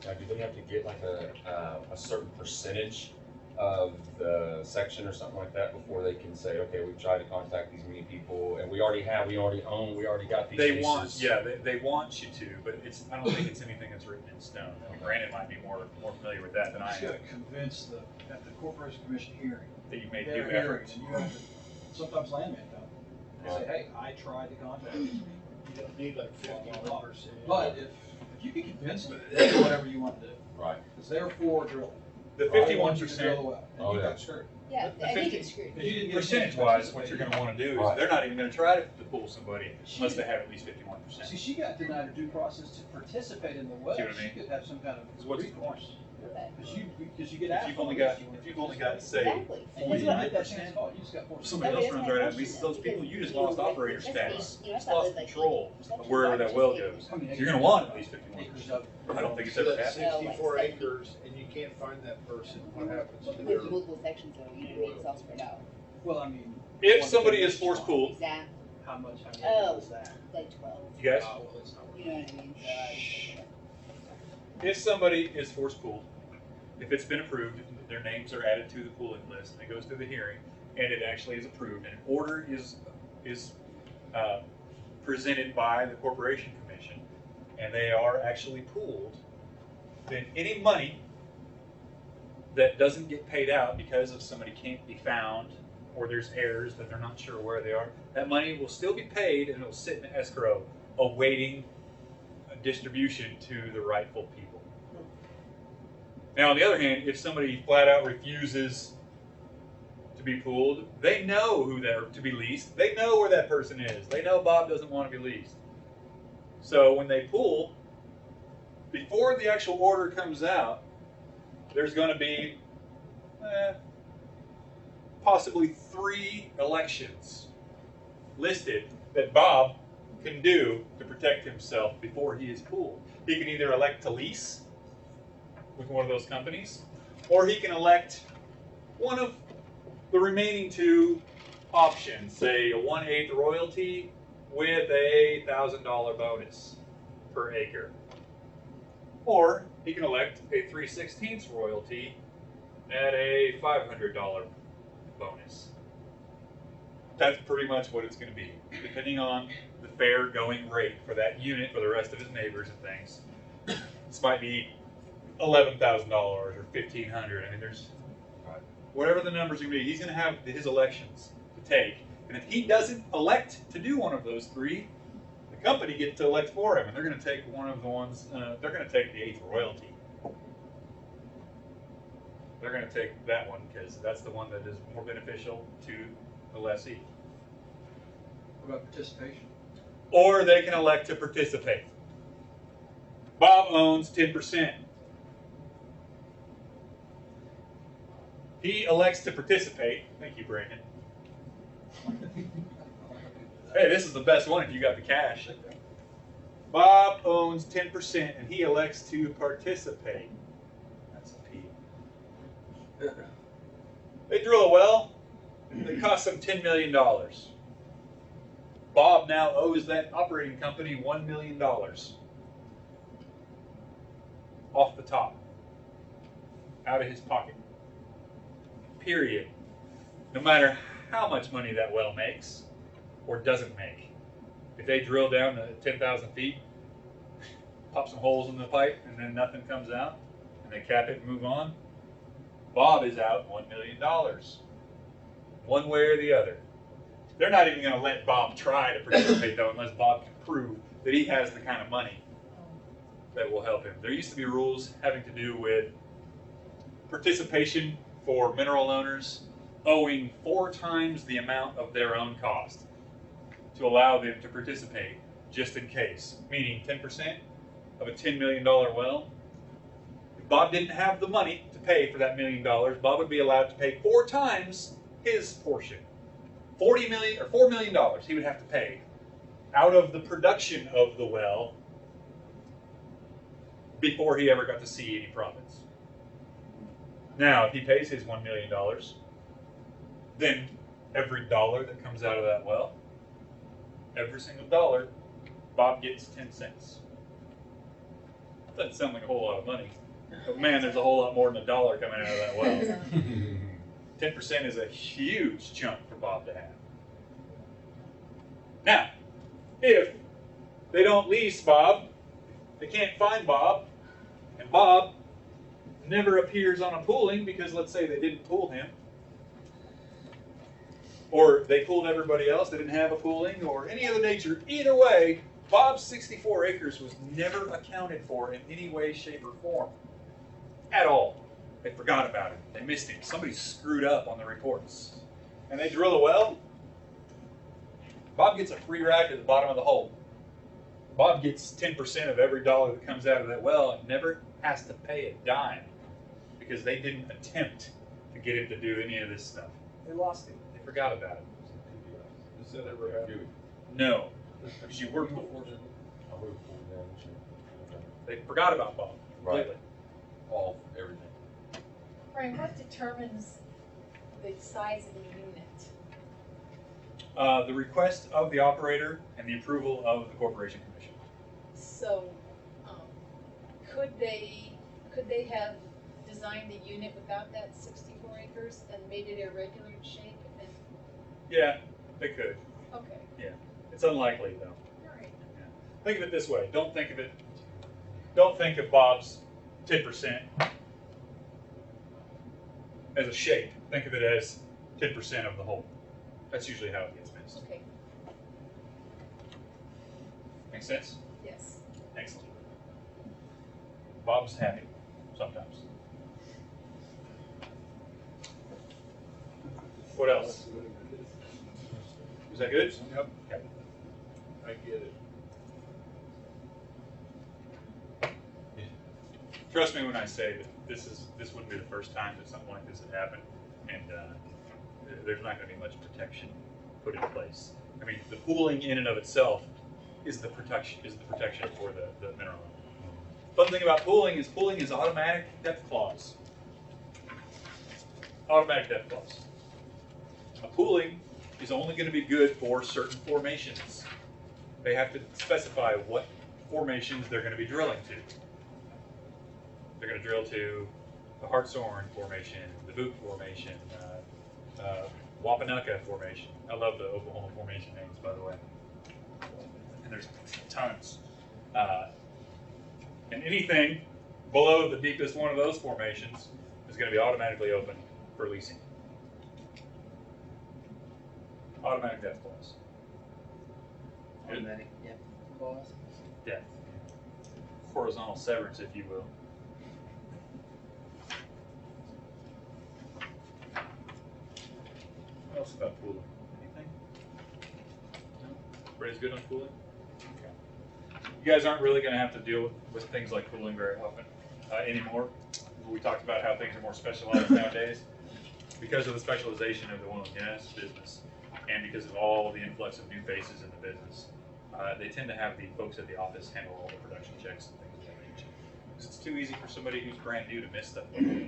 Speaker 10: Now, do they have to get like a certain percentage of the section or something like that before they can say, okay, we've tried to contact these many people and we already own, we already got these
Speaker 2: They
Speaker 10: leases.
Speaker 2: want, they want you to, but I don't think it's anything that's written in stone. I mean, Brandon might be more familiar with that than I
Speaker 8: You
Speaker 2: am.
Speaker 8: gotta convince at the Corporation Commission hearing.
Speaker 2: That you made
Speaker 8: Their
Speaker 2: due
Speaker 8: hearings,
Speaker 2: efforts.
Speaker 8: and you have to, sometimes landmen don't. They say, hey, I tried to contact these people.
Speaker 3: You don't need like 51%.
Speaker 8: But if you can convince them, they do whatever you want to do.
Speaker 10: Right.
Speaker 8: Because they're for drilling.
Speaker 2: The
Speaker 8: They want you to
Speaker 2: 51%.
Speaker 8: drill the well,
Speaker 10: Oh,
Speaker 8: and you
Speaker 10: yeah.
Speaker 8: got screwed.
Speaker 7: Yeah,
Speaker 2: The
Speaker 7: I think
Speaker 2: 50
Speaker 7: it's screwed.
Speaker 8: Because you didn't get a
Speaker 2: Percentage-wise, what you're going to want to do is
Speaker 10: Right.
Speaker 2: they're not even going to try to pool somebody unless they have at least 51%.
Speaker 8: See, she got denied her due process to participate in the well.
Speaker 2: See what I mean?
Speaker 8: She could have some kind of.
Speaker 2: Because what's the point?
Speaker 7: Okay.
Speaker 8: Because you get
Speaker 2: If
Speaker 8: asked.
Speaker 2: you've only got, say,
Speaker 7: Exactly.
Speaker 8: And you didn't get that chance to call, you just got forced.
Speaker 2: somebody else runs right out, leases those people, you just lost operator status. You just lost control of wherever that well goes. So you're going to want at least 51%. I don't think it's ever happened.
Speaker 3: 64 acres and you can't find that person, what happens to their?
Speaker 7: With multiple sections though, you know what I mean, it's all spread out.
Speaker 8: Well, I mean.
Speaker 2: If somebody is force pooled,
Speaker 7: Exactly,
Speaker 8: How many
Speaker 7: Oh.
Speaker 8: acres is that?
Speaker 7: like 12,
Speaker 2: you guys,
Speaker 8: Well, that's not.
Speaker 7: you know what I mean, so
Speaker 2: if somebody is force pooled, if it's been approved, their names are added to the pooling list, and it goes through the hearing, and it actually is approved, and an order is presented by the Corporation Commission, and they are actually pooled, then any money that doesn't get paid out because of somebody can't be found, or there's errors that they're not sure where they are, that money will still be paid and it will sit in escrow awaiting a distribution to the rightful people. Now, on the other hand, if somebody flat out refuses to be pooled, they know who they're to be leased. They know where that person is. They know Bob doesn't want to be leased. So when they pool, before the actual order comes out, there's going to be possibly 3 elections listed that Bob can do to protect himself before he is pooled. He can either elect to lease with one of those companies, or he can elect one of the remaining 2 options, say a 1/8 royalty with a $1,000 bonus per acre. Or he can elect a 3/16 royalty at a $500 bonus. That's pretty much what it's going to be, depending on the fair going rate for that unit for the rest of his neighbors and things. This might be $11,000 or $1,500. I mean, there's whatever the numbers are going to be. He's going to have his elections to take, and if he doesn't elect to do one of those 3, the company gets to elect for him, and they're going to take one of the ones. They're going to take the 8th royalty. They're going to take that one because that's the one that is more beneficial to the lessee.
Speaker 8: What about participation?
Speaker 2: Or they can elect to participate. Bob owns 10%. He elects to participate. Thank you, Brandon. Hey, this is the best one if you got the cash. Bob owns 10% and he elects to participate. That's a P. They drill a well that costs them $10 million. Bob now owes that operating company $1 million. Off the top. Out of his pocket. Period. No matter how much money that well makes or doesn't make. If they drill down to 10,000 feet, pop some holes in the pipe, and then nothing comes out, and they cap it and move on, Bob is out $1 million. One way or the other. They're not even going to let Bob try to participate, though, unless Bob can prove that he has the kind of money that will help him. There used to be rules having to do with participation for mineral owners owing 4 times the amount of their own cost to allow them to participate just in case. Meaning 10% of a $10 million well. If Bob didn't have the money to pay for that $1 million, Bob would be allowed to pay 4 times his portion. $4 million he would have to pay out of the production of the well before he ever got to see any profits. Now, if he pays his $1 million, then every dollar that comes out of that well, every single dollar, Bob gets 10 cents. Doesn't sound like a whole lot of money, but man, there's a whole lot more than $1 coming out of that well. 10% is a huge chunk for Bob to have. Now, if they don't lease Bob, they can't find Bob, and Bob never appears on a pooling because let's say they didn't pool him, or they pooled everybody else, they didn't have a pooling, or any other nature. Either way, Bob's 64 acres was never accounted for in any way, shape, or form. At all. They forgot about it. They missed him. Somebody screwed up on the reports. And they drill a well. Bob gets a free ride to the bottom of the hole. Bob gets 10% of every dollar that comes out of that well and never has to pay a dime because they didn't attempt to get him to do any of this stuff. They lost him. They forgot about it.
Speaker 3: Does that ever happen?
Speaker 2: No. Because you worked before. They forgot about Bob completely.
Speaker 10: All, everything.
Speaker 9: Brian, what determines the size of the unit?
Speaker 2: The request of the operator and the approval of the Corporation Commission.
Speaker 9: So, could they have designed the unit without that 64 acres and made it irregular in shape and
Speaker 2: Yeah, they could.
Speaker 9: okay,
Speaker 2: It's unlikely though.
Speaker 9: all right.
Speaker 2: Think of it this way. Don't think of Bob's 10% as a shape. Think of it as 10% of the whole. That's usually how it gets missed.
Speaker 9: Okay,
Speaker 2: Make sense?
Speaker 9: yes.
Speaker 2: Excellent. Bob's happy sometimes. What else? Was that good?
Speaker 3: Yep.
Speaker 2: Okay.
Speaker 3: I get it.
Speaker 2: Trust me when I say that this wouldn't be the first time that something like this had happened, and there's not going to be much protection put in place. I mean, the pooling in and of itself is the protection for the mineral. Fun thing about pooling is automatic depth clause. Automatic depth clause. A pooling is only going to be good for certain formations. They have to specify what formations they're going to be drilling to. They're going to drill to the Hartshorn formation, the Boot formation, Wapanaka formation. I love the Oklahoma formation names, by the way. And there's tons. And anything below the deepest one of those formations is going to be automatically open for leasing. Automatic depth clause.
Speaker 4: Automatic depth clause.
Speaker 2: Depth. Horizontal severance, if you will. What else about pooling? Anything? No? Everybody's good on pooling? Okay. You guys aren't really going to have to deal with things like pooling very often anymore. We talked about how things are more specialized nowadays. Because of the specialization of the oil and gas business, and because of all the influx of new faces in the business, they tend to have the folks at the office handle all the production checks and things of that nature. Because it's too easy for somebody who's brand new to miss stuff like that.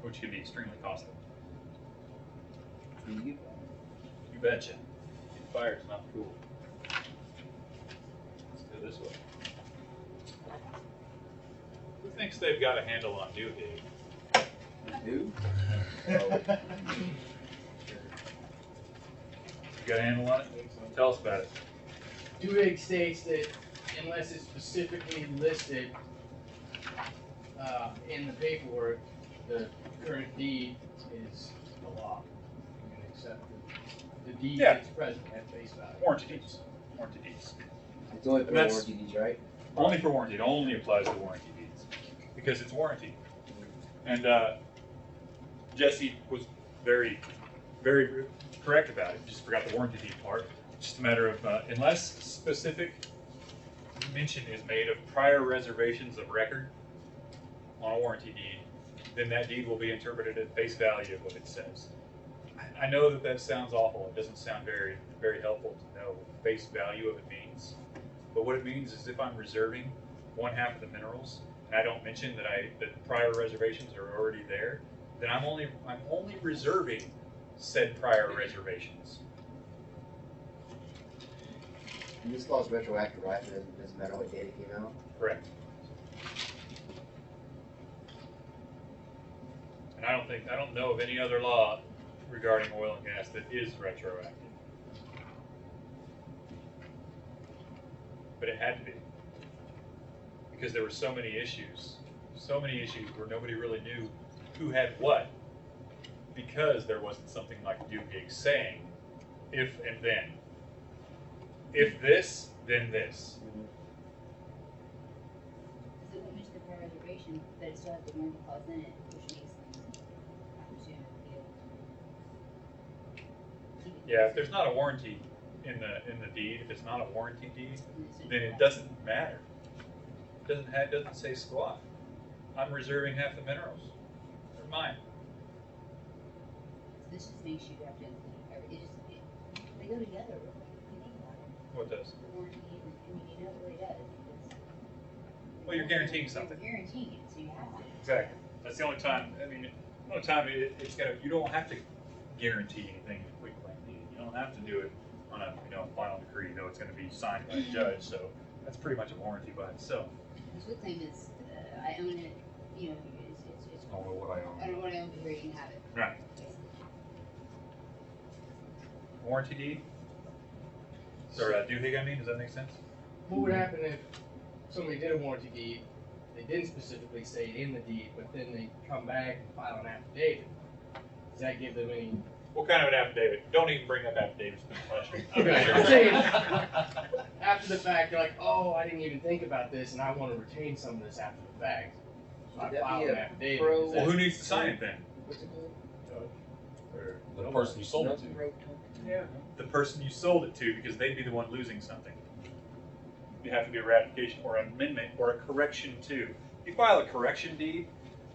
Speaker 2: Which can be extremely costly. You betcha. Getting fired is not cool. Let's go this way. Who thinks they've got a handle on New Dig?
Speaker 4: Who?
Speaker 2: You got a handle on it? Tell us about it.
Speaker 6: Dewey states that unless it's specifically listed in the paperwork, the current deed is the law. You can accept the deed
Speaker 2: Yeah.
Speaker 6: that's present at face value.
Speaker 2: Warranty deeds. Warranty deeds.
Speaker 4: It's only for
Speaker 2: And that's-
Speaker 4: warranty deeds, right?
Speaker 2: Only for warranty. It only applies to warranty deeds because it's warranty. And Jesse was very, very correct about it. Just forgot the warranty deed part. It's just a matter of unless specific mention is made of prior reservations of record on a warranty deed, then that deed will be interpreted at face value of what it says. I know that sounds awful. It doesn't sound very, very helpful to know what the face value of it means. But what it means is if I'm reserving one half of the minerals, and I don't mention that prior reservations are already there, then I'm only reserving said prior reservations.
Speaker 4: And this clause retroactive, right? It doesn't matter what date it came out.
Speaker 2: Correct. And I don't know of any other law regarding oil and gas that is retroactive. But it had to be. Because there were so many issues where nobody really knew who had what, because there wasn't something like Dugig saying, if and then. If this, then this.
Speaker 7: So it mentioned the prior reservation, but it still has the warranty clause in it, which makes them, I presume, keep it.
Speaker 2: Yeah, if there's not a warranty in the deed, if it's not a warranty deed,
Speaker 7: And
Speaker 2: then it doesn't matter. It doesn't say squat. I'm reserving half the minerals. They're mine.
Speaker 7: This just makes you have to include they go together, really. If you think about it.
Speaker 2: What does?
Speaker 7: The warranty, I mean, you know, it really does. It's-
Speaker 2: Well, you're guaranteeing something.
Speaker 7: You're guaranteeing it, so you have to.
Speaker 2: Exactly. That's the only time. I mean, the only time it's gonna. You don't have to guarantee anything in a quick claim deed. You don't have to do it on a final decree. You know it's going to be signed by a judge. So That's pretty much a warranty by itself.
Speaker 7: His good claim is, I own it, you know, it's,
Speaker 10: I don't know what I
Speaker 7: I
Speaker 10: own.
Speaker 7: don't know what I own, but here you can have it.
Speaker 2: Right. Warranty deed? Or doohickey, I mean, does that make sense?
Speaker 6: What would happen if somebody did a warranty deed, they didn't specifically say it in the deed, but then they come back and file an affidavit? Does that give them any?
Speaker 2: What kind of an affidavit? Don't even bring up affidavits to the question.
Speaker 6: Okay, I'm saying, after the fact, you're like, oh, I didn't even think about this, and I want to retain some of this after the fact. So I
Speaker 4: Would that
Speaker 6: file
Speaker 4: be
Speaker 6: an
Speaker 4: a
Speaker 6: affidavit.
Speaker 4: pro-
Speaker 6: Is
Speaker 2: Well,
Speaker 6: that-
Speaker 2: who needs to sign it then?
Speaker 4: What's it called?
Speaker 6: or-
Speaker 10: The person you sold it to.
Speaker 6: Yeah.
Speaker 2: The person you sold it to, because they'd be the one losing something. You have to be a ratification or an amendment or a correction to. If you file a correction deed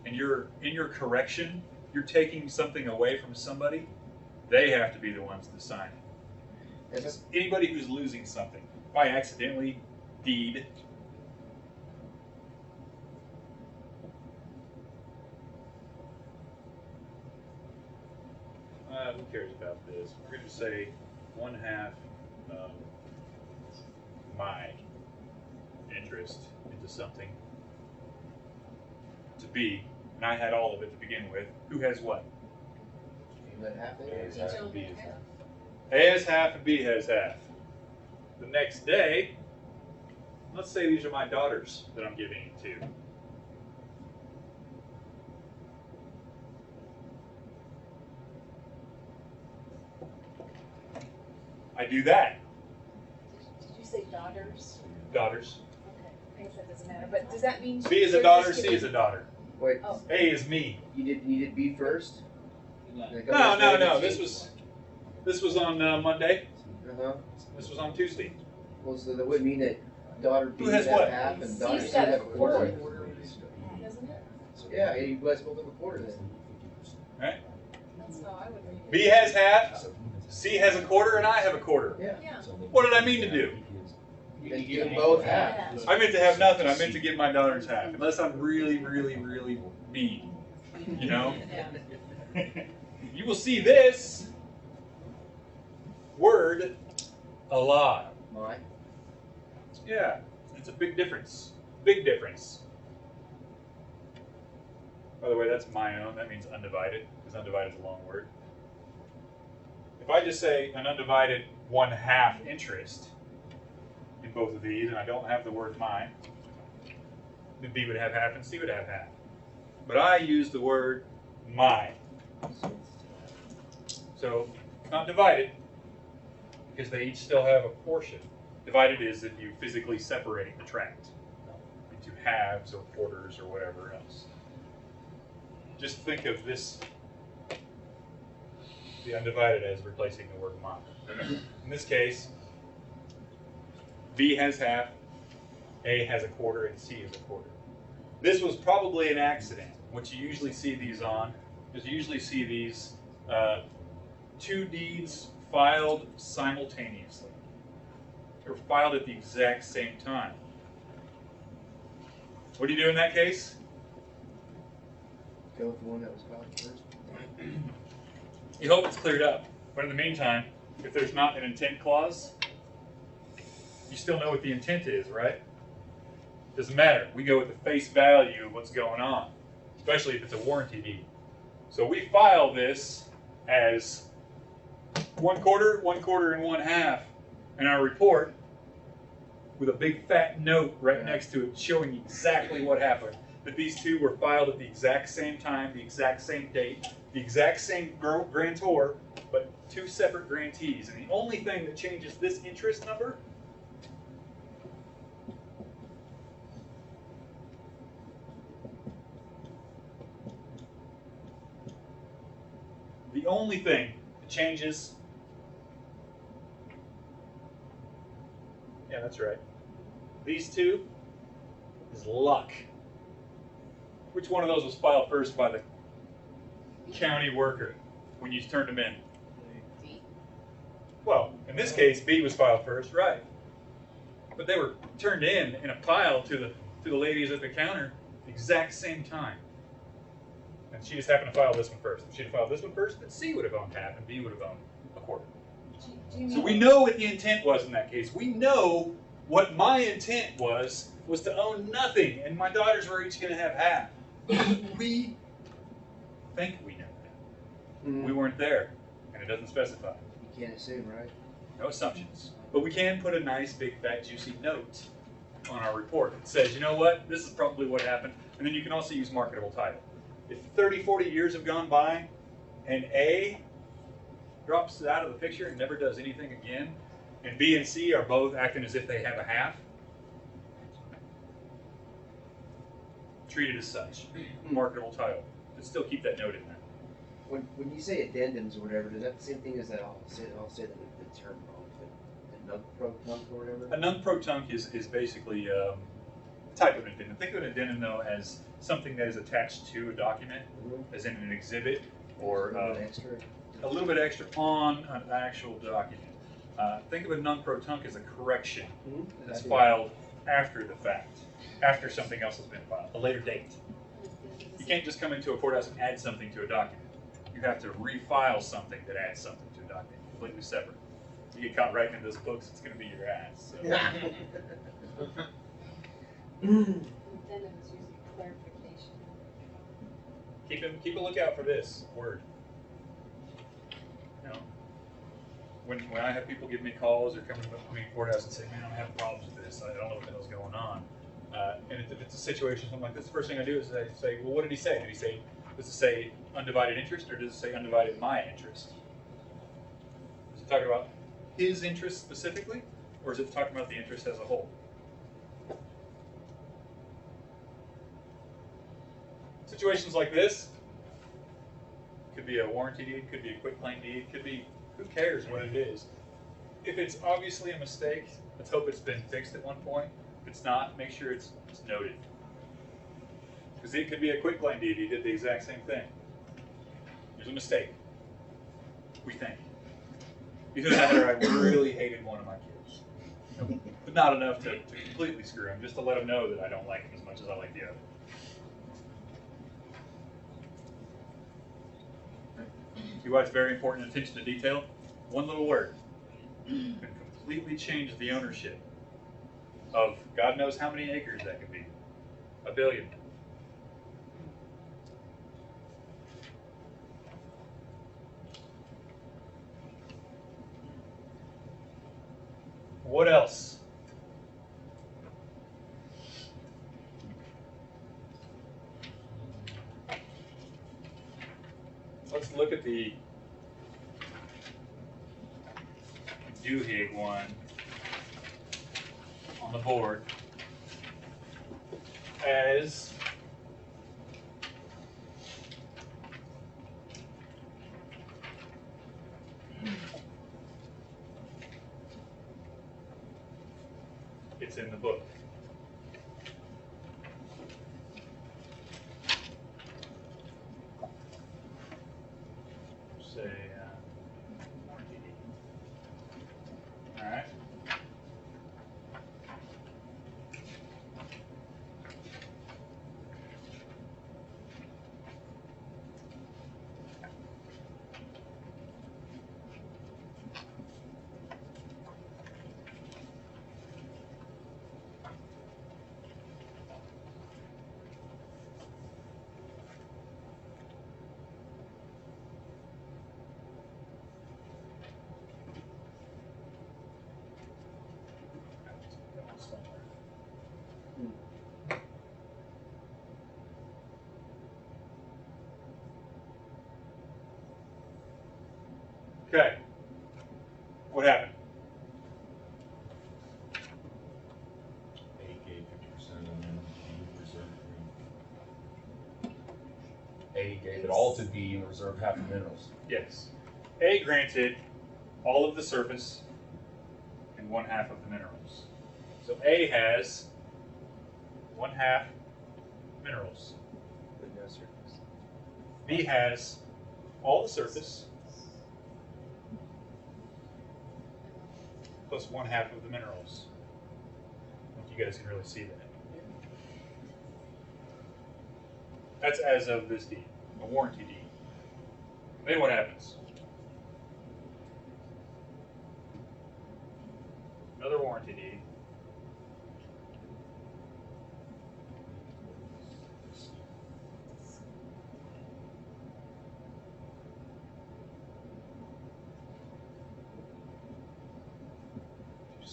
Speaker 2: and you're in your correction, you're taking something away from somebody, they have to be the ones to sign it. Just anybody who's losing something, if I accidentally deed who cares about this? We're going to say 1/2 of my interest into something to B, and I had all of it to begin with. Who has what?
Speaker 4: You let half in?
Speaker 10: A has half and B has half.
Speaker 2: A has half and B has half. The next day, let's say these are my daughters that I'm giving it to. I do that.
Speaker 9: Did you say daughters?
Speaker 2: Daughters.
Speaker 9: Okay, I guess that doesn't matter, but does that mean?
Speaker 2: B is a
Speaker 9: they're
Speaker 2: daughter,
Speaker 9: just
Speaker 2: C is a
Speaker 9: giving-
Speaker 2: daughter.
Speaker 4: Wait,
Speaker 9: Oh.
Speaker 2: A is me.
Speaker 4: you did B first?
Speaker 2: No. This was on Monday.
Speaker 4: Uh-huh.
Speaker 2: This was on Tuesday.
Speaker 4: Well, so that would mean that daughter B
Speaker 2: Who has
Speaker 4: would have
Speaker 2: what?
Speaker 4: half and daughter
Speaker 9: C's
Speaker 4: C would
Speaker 9: got
Speaker 4: have
Speaker 9: a
Speaker 4: a quarter.
Speaker 9: Doesn't it?
Speaker 4: Yeah, you guys both have a quarter then.
Speaker 2: Right?
Speaker 9: That's how I would read it.
Speaker 2: B has half, C has a quarter, and I have a quarter.
Speaker 4: Yeah.
Speaker 9: Yeah.
Speaker 2: What did I mean to do?
Speaker 4: Then give them both half.
Speaker 2: I meant to have nothing. I meant to give my daughters half, unless I'm really, really, really mean. You know? You will see this word a lot.
Speaker 4: My.
Speaker 2: Yeah, it's a big difference. Big difference. By the way, that's my own. That means undivided, because undivided is a long word. If I just say an undivided 1/2 interest in both of these, and I don't have the word mine, then B would have half and C would have half. But I use the word my. So it's not divided, because they each still have a portion. Divided is if you physically separating the tract into halves or quarters or whatever else. Just think of this, the undivided, as replacing the word my. In this case, B has half, A has a quarter, and C has a quarter. This was probably an accident. What you usually see these on is you usually see these two deeds filed simultaneously. They were filed at the exact same time. What do you do in that case?
Speaker 4: Go with the one that was filed first.
Speaker 2: You hope it's cleared up. But in the meantime, if there's not an intent clause, you still know what the intent is, right? Doesn't matter. We go with the face value of what's going on, especially if it's a warranty deed. So we file this as 1/4, 1/4, and 1/2 in our report with a big fat note right next to it showing exactly what happened. That these two were filed at the exact same time, the exact same date, the exact same grantor, but two separate grantees. And the only thing that changes this interest number that changes, yeah, that's right, these two is luck. Which one of those was filed first by the county worker when you turned them in?
Speaker 7: B.
Speaker 2: Well, in this case, B was filed first, right? But they were turned in a pile to the ladies at the counter the exact same time. And she just happened to file this one first. If she'd have filed this one first, then C would have owned half and B would have owned a quarter.
Speaker 9: Do you
Speaker 2: So
Speaker 9: mean-
Speaker 2: we know what the intent was in that case. We know What my intent was to own nothing, and my daughters were each going to have half. We think we know that. We weren't there, and it doesn't specify.
Speaker 4: You can't assume, right?
Speaker 2: No assumptions. But we can put a nice, big, fat, juicy note on our report that says, you know what, this is probably what happened. And then you can also use marketable title. If 30, 40 years have gone by and A drops out of the picture and never does anything again, and B and C are both acting as if they have a half, treat it as such. Marketable title. But still keep that note in there.
Speaker 4: When you say addendums or whatever, is that the same thing as that? I'll say the term wrong, but the nunc-pro-tunc or whatever.
Speaker 2: A nunc-pro-tunc is basically a type of an addendum. Think of an addendum though as something that is attached to a document, as in an exhibit or a little bit extra on an actual document. Think of a nunc-pro-tunc as a correction that's filed after the fact, after something else has been filed, a later date. You can't just come into a courthouse and add something to a document. You have to refile something that adds something to a document, completely separate. If you get caught writing in those books, it's going to be your ass. So.
Speaker 9: Then it was usually clarification.
Speaker 2: Keep a lookout for this word. You know, when I have people give me calls or come to me courthouse and say, "Man, I'm having problems with this. I don't know what the hell's going on." And if it's a situation something like this, the first thing I do is I say, "Well, what did he say? Does it say undivided interest, or does it say undivided my interest? Is it talking about his interest specifically, or is it talking about the interest as a whole?" Situations like this could be a warranty deed, could be a quitclaim deed, could be, who cares what it is. If it's obviously a mistake, let's hope it's been fixed at one point. If it's not, make sure it's noted. Because it could be a quitclaim deed, he did the exact same thing. There's a mistake, we think. Either that or I really hated one of my kids. But not enough to completely screw him, just to let him know that I don't like him as much as I like the other. See why it's very important, attention to detail? One little word can completely change the ownership of God knows how many acres that could be. 1 billion. What else? Let's look at the Duhigg one on the board as it's in the book. Say, warranty deed. All right. Okay. What happened?
Speaker 5: A gave 50% and then D reserved 3.
Speaker 10: A gave it all to B and reserved half the minerals.
Speaker 2: Yes. A granted all of the surface and 1/2 of the minerals. So A has 1/2 minerals.
Speaker 4: But no surface.
Speaker 2: B has all the surface plus 1/2 of the minerals. I think you guys can really see that. That's as of this deed, a warranty deed. Then what happens? Another warranty deed.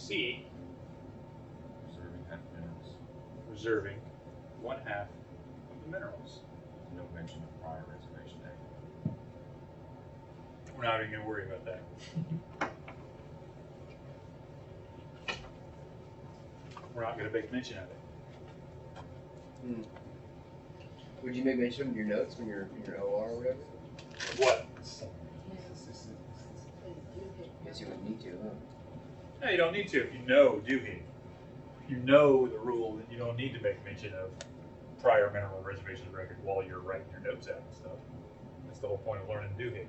Speaker 2: C,
Speaker 5: Reserving half minerals.
Speaker 2: reserving one half of the minerals.
Speaker 5: No mention of prior reservation A.
Speaker 2: We're not even gonna worry about that. We're not gonna make mention of it.
Speaker 4: Would you make mention of them in your notes when you're in your OR or whatever?
Speaker 2: What?
Speaker 4: Guess you wouldn't need to, huh?
Speaker 2: No, you don't need to if you know doohickey. If you know the rule, then you don't need to make mention of prior mineral reservation record while you're writing your notes out and stuff. That's the whole point of learning doohickey.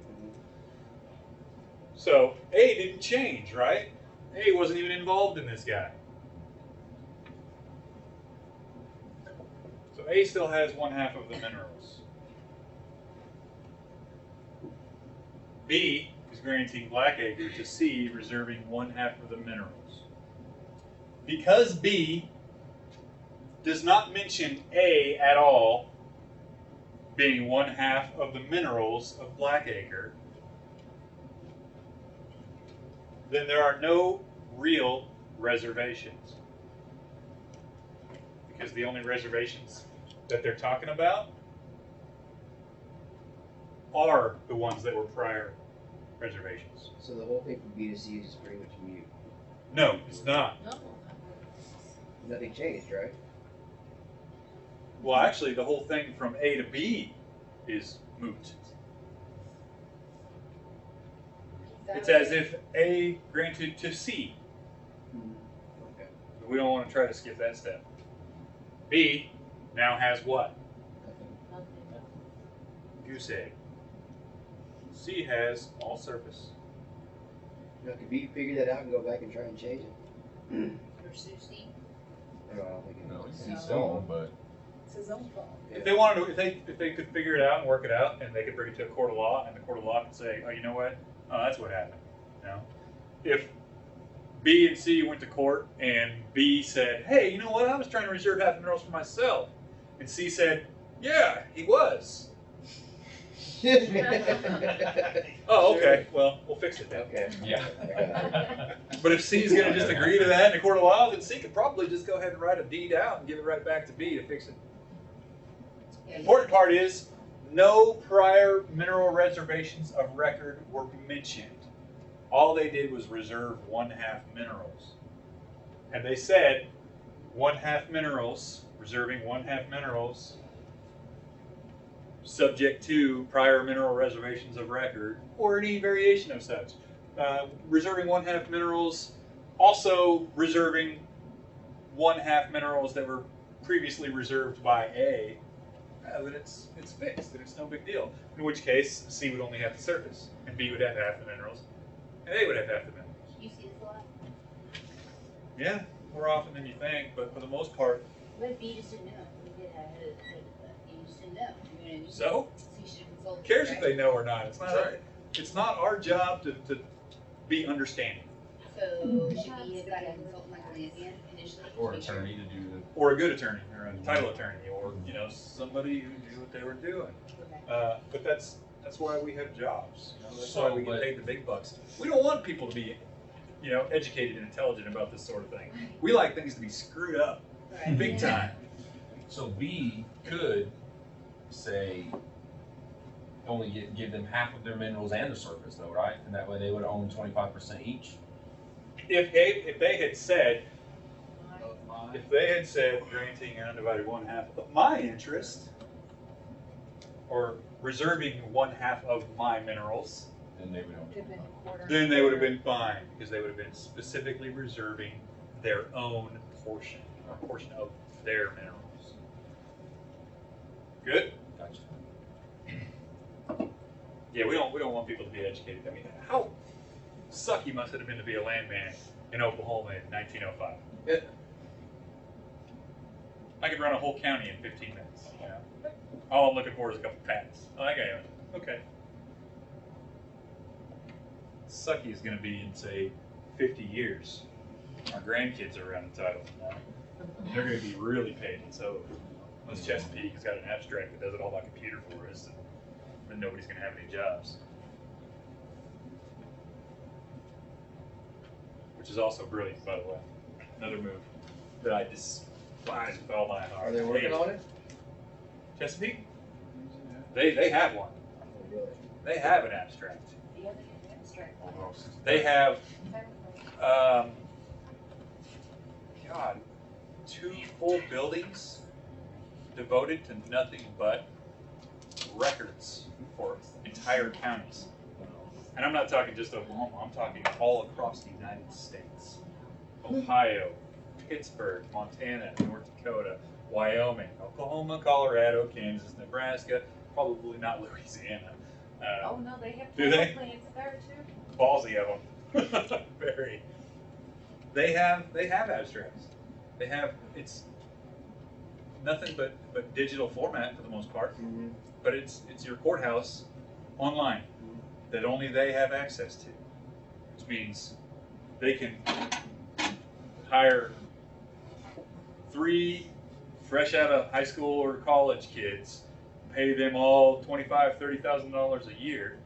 Speaker 2: So A didn't change, right? A wasn't even involved in this guy. So A still has one half of the minerals. B is granting Blackacre to C, reserving one half of the minerals. Because B does not mention A at all being one half of the minerals of Blackacre, then there are no real reservations. Because the only reservations that they're talking about are the ones that were prior reservations.
Speaker 4: So the whole thing from B to C is just pretty much mute.
Speaker 2: No, it's not.
Speaker 9: No.
Speaker 4: Nothing changed, right?
Speaker 2: Well, actually, the whole thing from A to B is moot. It's as if A granted to C.
Speaker 4: Okay.
Speaker 2: We don't want to try to skip that step. B now has what? Goose egg. C has all surface.
Speaker 4: Now, could B figure that out and go back and try and change it?
Speaker 7: Pursue C.
Speaker 4: No, I don't think it
Speaker 5: No,
Speaker 4: is.
Speaker 5: he's still, but
Speaker 9: It's his own fault.
Speaker 2: If they wanted to, if they could figure it out and work it out, and they could bring it to a court of law, and the court of law could say, oh, you know what? Oh, that's what happened. You know, if B and C went to court, and B said, hey, you know what? I was trying to reserve half the minerals for myself, and C said, yeah, he was. Oh, okay. Well, we'll fix it then.
Speaker 4: Okay.
Speaker 5: yeah.
Speaker 2: But if C's going to just agree to that in the court of law, then C could probably just go ahead and write a deed out and give it right back to B to fix it. The important part is no prior mineral reservations of record were mentioned. All they did was reserve one half minerals. And they said one half minerals, reserving one half minerals, subject to prior mineral reservations of record or any variation of such. Reserving one half minerals, also reserving one half minerals that were previously reserved by A, then it's fixed and it's no big deal. In which case, C would only have the surface and B would have half the minerals and A would have half the minerals.
Speaker 7: You see this a lot?
Speaker 2: Yeah, more often than you think, but for the most part.
Speaker 7: What if B just didn't know? We did have it, you just didn't know. You know what I mean?
Speaker 2: So,
Speaker 7: So you should have consulted.
Speaker 2: who cares if
Speaker 7: right?
Speaker 2: they know or not? It's not our job to be understanding.
Speaker 7: So should we have gotten a consultant like Atlantean initially?
Speaker 5: Or
Speaker 7: to make sure-
Speaker 5: attorney to do the.
Speaker 2: Or a good attorney, or a title attorney, or somebody who knew what they were doing.
Speaker 7: Okay.
Speaker 2: But that's why we have jobs. That's
Speaker 5: So,
Speaker 2: why we get
Speaker 5: but-
Speaker 2: paid the big bucks. We don't want people to be, educated and intelligent about this sort of thing. We like things to be screwed up,
Speaker 7: Right.
Speaker 2: big time.
Speaker 5: So B could say only give them half of their minerals and the surface though, right? And that way they would own 25% each.
Speaker 2: If they had said, granting an undivided one half of my interest, or reserving one half of my minerals,
Speaker 5: Then they would own.
Speaker 9: Could've been a quarter.
Speaker 2: then they would have been fine, because they would have been specifically reserving their own portion, or portion of their minerals. Good?
Speaker 5: Gotcha.
Speaker 2: Yeah, we don't want people to be educated. I mean, how sucky must it have been to be a landman in Oklahoma in 1905?
Speaker 4: Yeah.
Speaker 2: I could run a whole county in 15 minutes. All I'm looking for is a couple patents. Oh, I got you. Okay. Sucky is going to be in, say, 50 years. Our grandkids are around the title. They're going to be really paid. And so, unless Chesapeake has got an abstract that does it all by computer for us, then nobody's going to have any jobs. which is also brilliant, by the way. Another move that I despise with all my heart.
Speaker 4: Are they working on it?
Speaker 2: Chesapeake? They have one. They have an abstract.
Speaker 1: Yeah, they can abstract that.
Speaker 2: They have, God, 2 full buildings devoted to nothing but records for entire counties. And I'm not talking just Oklahoma, I'm talking all across the United States. Ohio, Pittsburgh, Montana, North Dakota, Wyoming, Oklahoma, Colorado, Kansas, Nebraska, probably not Louisiana.
Speaker 1: Oh, no, they have
Speaker 2: Do they?
Speaker 1: plants there too.
Speaker 2: Ballsy of them. Very. They have abstracts. They have, it's nothing but digital format for the most part,
Speaker 4: Mm-hmm.
Speaker 2: but it's your courthouse online that only they have access to, which means they can hire 3 fresh out of high school or college kids, pay them all $25,000, $30,000 a year,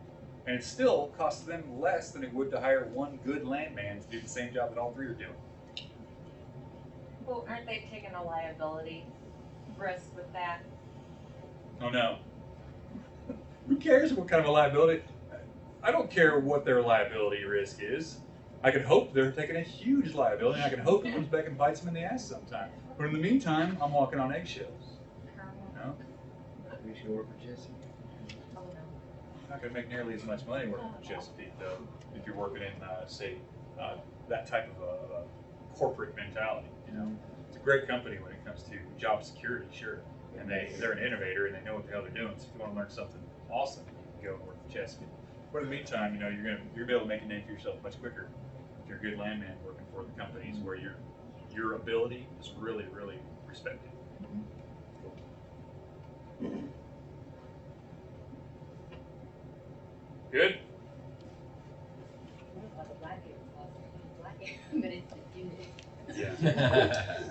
Speaker 2: and it still costs them less than it would to hire one good landman to do the same job that all 3 are doing.
Speaker 1: Well, aren't they taking a liability risk with that?
Speaker 2: Oh no. Who cares what kind of a liability? I don't care what their liability risk is. I can hope they're taking a huge liability, and I can hope it comes back and bites them in the ass sometime. But in the meantime, I'm walking on eggshells. You know?
Speaker 4: We should work for Jesse.
Speaker 1: Oh, no.
Speaker 2: You're not going to make nearly as much money working for Chesapeake, though, if you're working in, say, that type of a corporate mentality. You know, it's a great company when it comes to job security, sure, and they're an innovator and they know what the hell they're doing. So if you want to learn something awesome, you can go and work for Chesapeake. But in the meantime, you know, you're gonna be able to make a name for yourself much quicker if you're a good landman working for the companies where your ability is really, really respected. Good.
Speaker 7: But it's the unit.
Speaker 2: Yeah.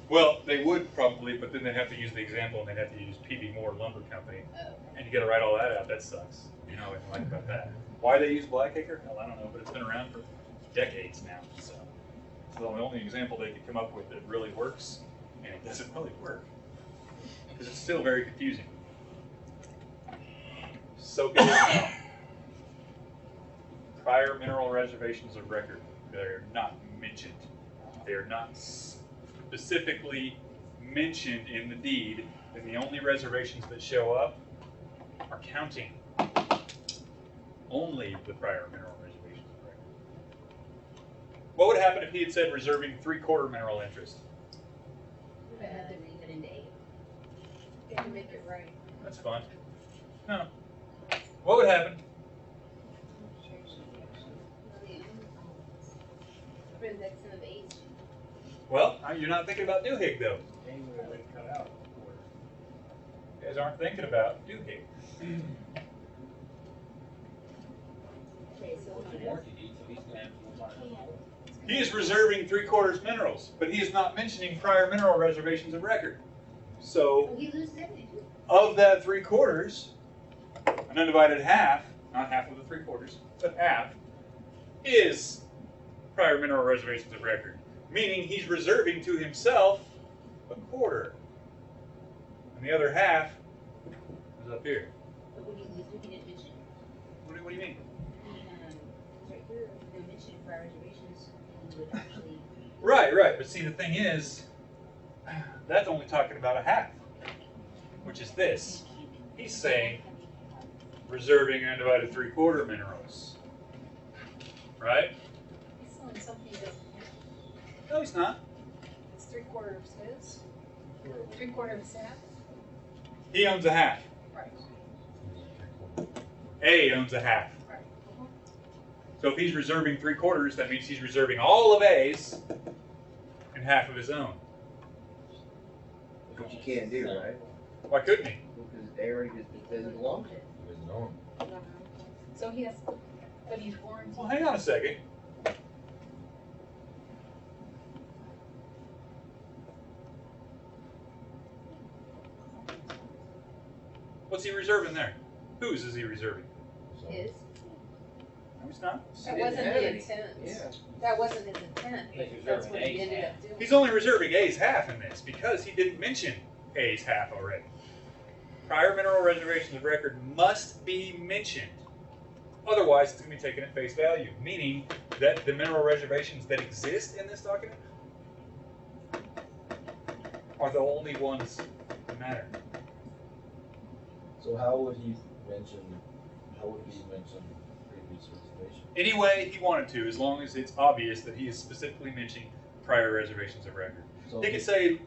Speaker 2: Well, they would probably, but then they'd have to use the example, and they'd have to use PB Moore Lumber Company,
Speaker 7: Oh. and
Speaker 2: and you got to write all that out. That sucks. You know, I like about that. Why they use Blackacre? Hell, I don't know, but it's been around for decades now. So it's the only example they could come up with that really works, and it doesn't really work because it's still very confusing. So good. Prior mineral reservations of record. They're not mentioned. They're not specifically mentioned in the deed, and the only reservations that show up are counting. Only the prior mineral reservations of record. What would happen if he had said reserving 3/4 mineral interest?
Speaker 7: I had to read it into 8.
Speaker 9: You have to make it right.
Speaker 2: That's fun. No. What would happen?
Speaker 7: But that's some of 8.
Speaker 2: Well, you're not thinking about Duhigg, though.
Speaker 6: They would have been cut out.
Speaker 2: You guys aren't thinking about Duhigg.
Speaker 7: Okay, so
Speaker 2: He is reserving 3/4 minerals, but he is not mentioning prior mineral reservations of record. So,
Speaker 7: he loses everything too.
Speaker 2: of that 3/4, an undivided half, not half of the 3/4, but half, is prior mineral reservations of record. Meaning he's reserving to himself 1/4. And the other half is up here.
Speaker 7: But when he loses, he didn't mention.
Speaker 2: What do you mean?
Speaker 7: Right here, no mention of prior reservations, he would actually.
Speaker 2: Right. But see, the thing is, that's only talking about a half, which is this. He's saying reserving undivided 3/4 minerals. Right?
Speaker 9: He's selling something that
Speaker 2: No, he's not.
Speaker 9: it's 3/4 his, 3/4 half.
Speaker 2: He owns a half.
Speaker 9: Right.
Speaker 2: A owns a half.
Speaker 9: Right.
Speaker 2: So if he's reserving 3/4, that means he's reserving all of A's and half of his own.
Speaker 4: Which you can't do, right?
Speaker 2: Why couldn't he?
Speaker 4: Because they already just doesn't belong to it.
Speaker 9: So he has, but he's warranted.
Speaker 2: Well, hang on a second. What's he reserving there? Whose is he reserving?
Speaker 7: His.
Speaker 2: he's not.
Speaker 9: That
Speaker 4: He didn't
Speaker 9: wasn't
Speaker 4: have
Speaker 9: the
Speaker 4: any.
Speaker 9: intent.
Speaker 4: Yeah.
Speaker 9: That wasn't his intent.
Speaker 11: He's
Speaker 9: That's what he
Speaker 11: reserving
Speaker 9: ended
Speaker 11: A's
Speaker 9: up doing.
Speaker 2: He's only reserving A's half in this because he didn't mention A's half already. Prior mineral reservations of record must be mentioned. Otherwise, it's going to be taken at face value, meaning that the mineral reservations that exist in this document are the only ones that matter.
Speaker 11: So how would he mention previous reservation?
Speaker 2: Any way he wanted to, as long as it's obvious that he is specifically mentioning prior reservations of record.
Speaker 11: So
Speaker 2: He could say,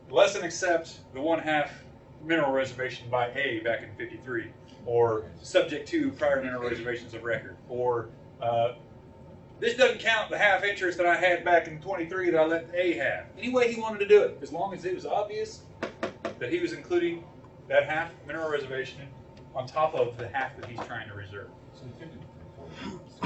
Speaker 2: less than accept the 1/2 mineral reservation by A back in 53, or subject to prior mineral reservations of record, or this doesn't count the half interest that I had back in 23 that I let A have. Any way he wanted to do it, as long as it was obvious that he was including that half mineral reservation on top of the half that he's trying to reserve.
Speaker 5: So he could do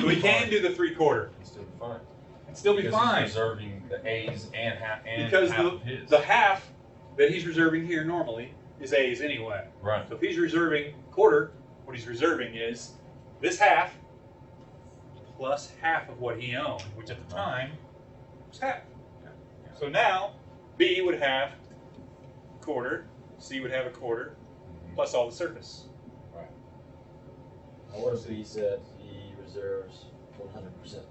Speaker 2: So he can do the 3/4
Speaker 5: and still be fine.
Speaker 2: and still be
Speaker 5: Because
Speaker 2: fine.
Speaker 5: he's reserving the A's and half
Speaker 2: Because
Speaker 5: of his.
Speaker 2: the half that he's reserving here normally is A's anyway.
Speaker 5: Right.
Speaker 2: So if he's reserving quarter, what he's reserving is this half plus half of what he owned, which at the time was half. So now B would have quarter, C would have a quarter, plus all the surface.
Speaker 11: Now what if he said he reserves 100%?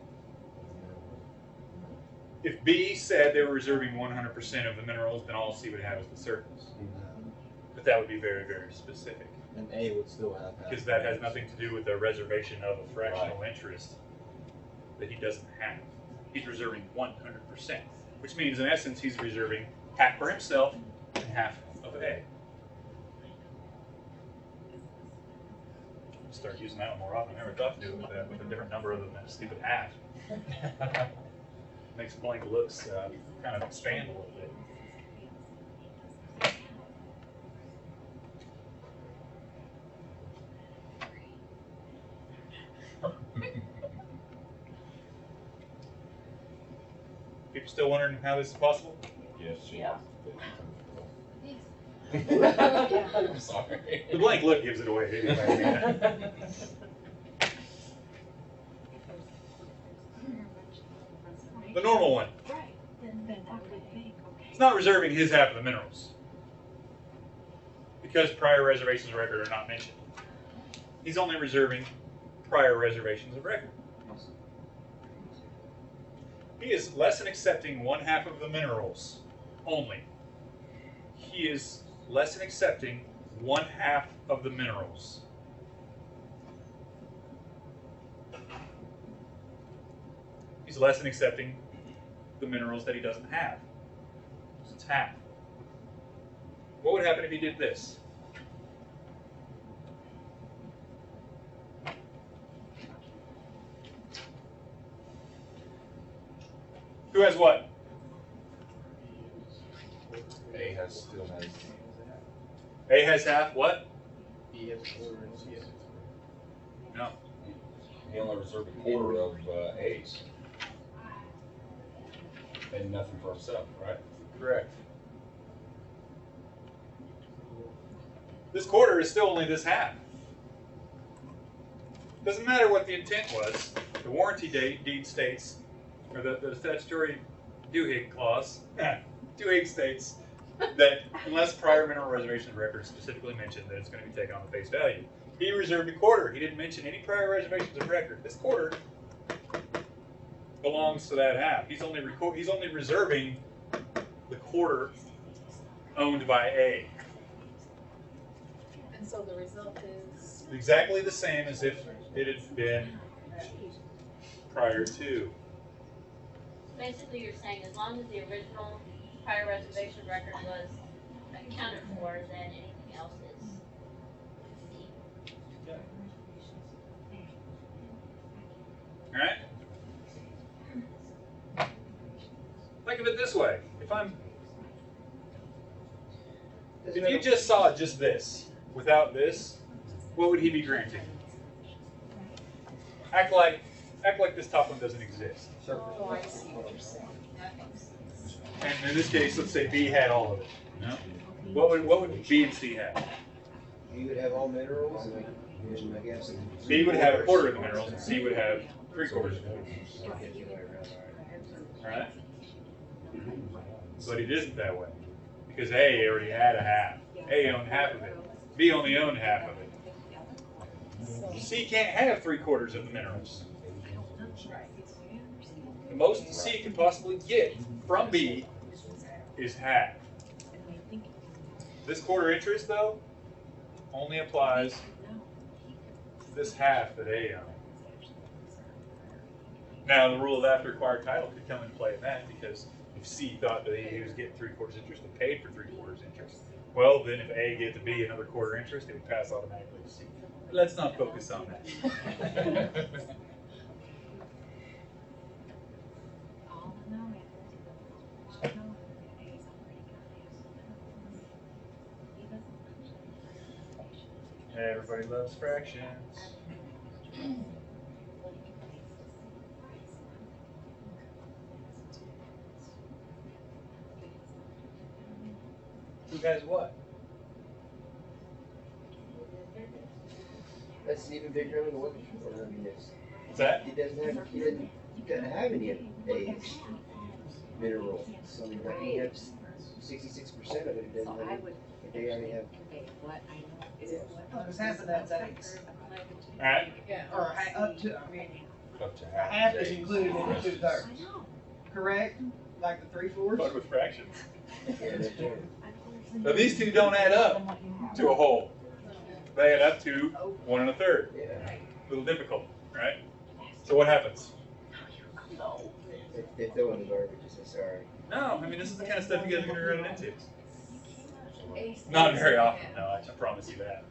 Speaker 2: If B said they were reserving 100% of the minerals, then all C would have is the surface. But that would be very, very specific,
Speaker 11: And A would still have half.
Speaker 2: because that has nothing to do with the reservation of a fractional interest that he doesn't have. He's reserving 100%, which means in essence he's reserving half for himself and half of A. Start using that one more often. I never thought to do it with with a different number other than that stupid half. Makes blank looks kind of expand a little bit. People still wondering how this is possible?
Speaker 5: Yes.
Speaker 9: Yeah.
Speaker 5: I'm sorry.
Speaker 2: The blank look gives it away anyway. The normal one. It's not reserving his half of the minerals, because prior reservations of record are not mentioned. He's only reserving prior reservations of record. He is less than accepting 1/2 of the minerals only. He is less than accepting 1/2 of the minerals. He's less than accepting the minerals that he doesn't have. So it's half. What would happen if he did this? Who has what?
Speaker 10: A still has.
Speaker 2: A has half what?
Speaker 6: B has a quarter and C has a quarter.
Speaker 2: No.
Speaker 10: He only reserved a quarter of A's. And nothing for himself, right?
Speaker 2: Correct. This quarter is still only this half. Doesn't matter what the intent was. The warranty deed states, or the statutory Duhigg clause, Duhigg states that unless prior mineral reservation of record specifically mentioned that it's going to be taken on the face value. He reserved a quarter. He didn't mention any prior reservations of record. This quarter belongs to that half. He's only reserving the quarter owned by A.
Speaker 9: And so the result is,
Speaker 2: Exactly the same as if it had been prior to.
Speaker 12: Basically, you're saying as long as the original prior reservation record was accounted for, then anything else is C.
Speaker 2: All right? Think of it this way. If you just saw just this, without this, what would he be granting? Act like this top one doesn't exist.
Speaker 9: oh, I see what you're saying. That makes sense.
Speaker 2: And in this case, let's say B had all of it. No? What would B and C have?
Speaker 4: B would have all minerals, and I guess.
Speaker 2: B would have a quarter of the minerals, and C would have 3/4 of the minerals. Alright? But it isn't that way. Because A already had a half. A owned half of it. B only owned half of it. C can't have 3/4 of the minerals. The most C can possibly get from B is half. This quarter interest, though, only applies to this half that A owns. Now, the rule of after acquired title could come into play in that, because if C thought that he was getting 3/4 interest and paid for 3/4 interest, well, then if A gave to B another quarter interest, it would pass automatically to C. But let's not focus on that. Everybody loves fractions. Who has what?
Speaker 4: That's an even bigger number than what before. I mean,
Speaker 2: What's that?
Speaker 4: he doesn't have any of A's mineral. So I mean, he has 66% of it. He doesn't have it. They already have.
Speaker 8: Because half of that's A's.
Speaker 2: Alright.
Speaker 9: Yeah.
Speaker 8: Or up to, I mean,
Speaker 10: Up to
Speaker 8: half is included in the 2/3. Correct? Like the 3/4?
Speaker 2: Fun with fractions.
Speaker 4: Yeah, that's right.
Speaker 2: Now these two don't add up to a whole. They add up to 1 1/3.
Speaker 4: Yeah.
Speaker 2: A little difficult, right? So what happens?
Speaker 4: They throw in the garbage. So sorry.
Speaker 2: No, I mean this is the kind of stuff you guys are going to run into. Not very often, no, I promise you that.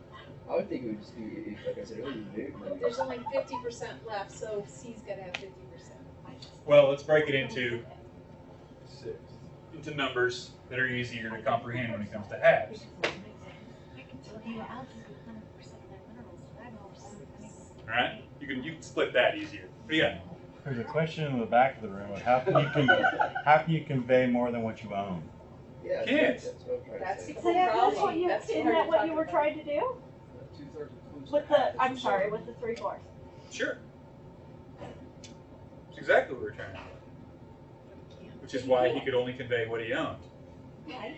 Speaker 4: I would think it would just be, like I said, it would be new.
Speaker 9: There's only 50% left, so C's gotta have 50%.
Speaker 2: Well, let's break it into numbers that are easier to comprehend when it comes to halves. All right, you can split that easier. What do you got?
Speaker 13: There's a question in the back of the room. How can you convey more than what you own?
Speaker 4: Yeah,
Speaker 2: Can't.
Speaker 4: that's what I'm trying
Speaker 9: That's
Speaker 4: to
Speaker 9: the
Speaker 4: say.
Speaker 9: whole problem.
Speaker 14: Isn't that what you were trying to do?
Speaker 8: 2/3 includes
Speaker 14: With
Speaker 8: half.
Speaker 14: the, I'm sorry, with the 3/4.
Speaker 2: Sure. That's exactly what we're trying to do. Which is why he could only convey what he owned.
Speaker 14: Right?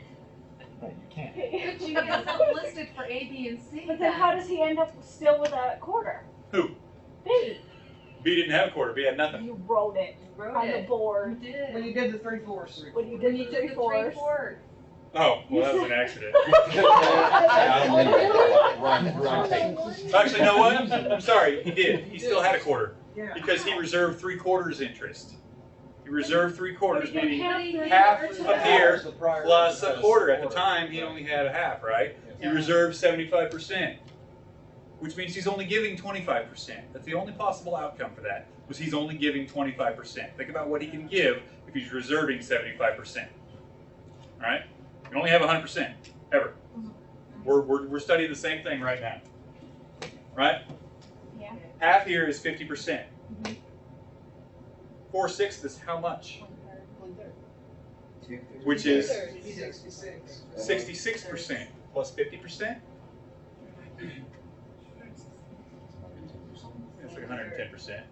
Speaker 13: But you can't.
Speaker 1: But you have them listed for A, B, and C.
Speaker 14: But then how does he end up still with a quarter?
Speaker 2: Who?
Speaker 14: B.
Speaker 2: B didn't have a quarter. B had nothing.
Speaker 14: You wrote it on the board.
Speaker 1: You did.
Speaker 8: When you did the 3/4.
Speaker 14: When you
Speaker 1: When
Speaker 14: did
Speaker 1: you
Speaker 14: the
Speaker 1: did the
Speaker 14: 3/4.
Speaker 1: 3/4.
Speaker 2: Oh, well, that was an accident.
Speaker 10: Run tape.
Speaker 2: Actually, you know what? I'm sorry. He did. He still had a quarter
Speaker 8: Yeah.
Speaker 2: because he reserved 3/4 interest. He reserved 3/4, meaning
Speaker 14: Half
Speaker 2: half
Speaker 14: the-
Speaker 2: up here
Speaker 8: The prior-
Speaker 2: plus a quarter. At the time, he only had a half, right? He reserved 75%, which means he's only giving 25%. That's the only possible outcome for that, was he's only giving 25%. Think about what he can give if he's reserving 75%. All right? You can only have 100%, ever. We're studying the same thing right now. Right?
Speaker 14: Yeah.
Speaker 2: Half here is 50%. 4/6 is how much?
Speaker 7: 1/3.
Speaker 2: Which is
Speaker 8: 66.
Speaker 2: 66% plus 50%. It's like 110%.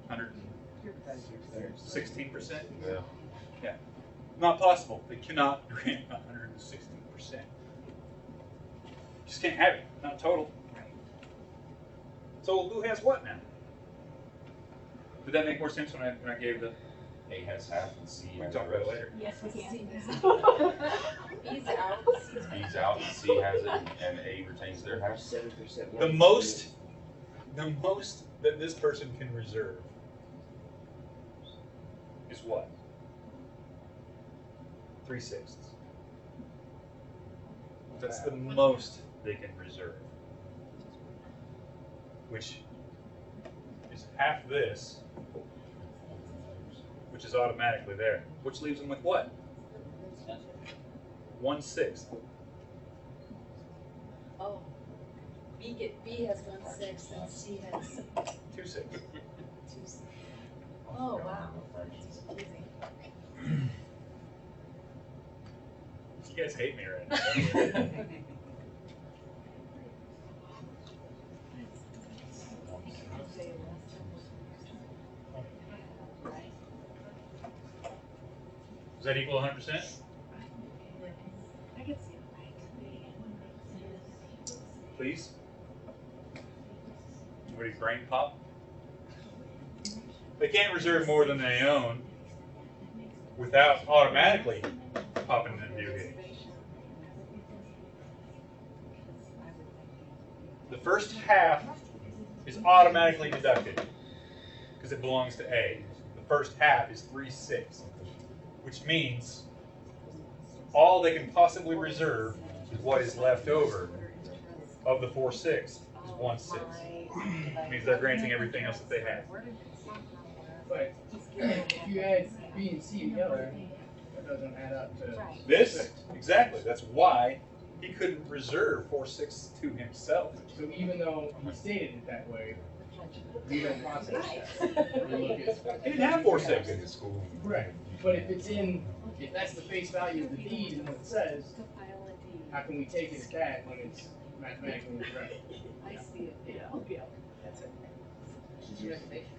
Speaker 2: 116%.
Speaker 10: Yeah.
Speaker 2: Yeah. Not possible. They cannot grant 116%. Just can't have it. Not total. So who has what now? Did that make more sense when I gave the?
Speaker 10: A has half and C
Speaker 2: We can
Speaker 10: has
Speaker 2: talk
Speaker 10: the
Speaker 2: about it
Speaker 10: rest.
Speaker 2: later.
Speaker 14: Yes, we can.
Speaker 9: B's out.
Speaker 10: B's out, and C has it, and A retains their half.
Speaker 4: 7%.
Speaker 2: The most that this person can reserve is what? 3/6. That's the most they can reserve, which is half this, which is automatically there, which leaves them with what? 1/6.
Speaker 9: Oh. B has 1/6 and C has
Speaker 2: 2/6.
Speaker 9: 2/6. Oh, wow. That's confusing.
Speaker 2: You guys hate me right now. that equal 100%? Please? Anybody's brain pop? They can't reserve more than they own without automatically popping the doohickey. The first half is automatically deducted because it belongs to A. The first half is 3/6, which means all they can possibly reserve is what is left over of the 4/6 is 1/6. It means they're granting everything else that they have.
Speaker 6: But if you add B and C together, that doesn't add up to
Speaker 2: This?
Speaker 6: 6.
Speaker 2: Exactly. That's why he couldn't reserve 4/6 to himself.
Speaker 6: So even though he stated it that way, we don't process that. We look at-
Speaker 2: He didn't have 4/6 in his school.
Speaker 6: Correct. But if that's the face value of the deed and what it says, how can we take it at that when it's mathematically incorrect?
Speaker 9: I see it. Yeah. That's it. Reservation.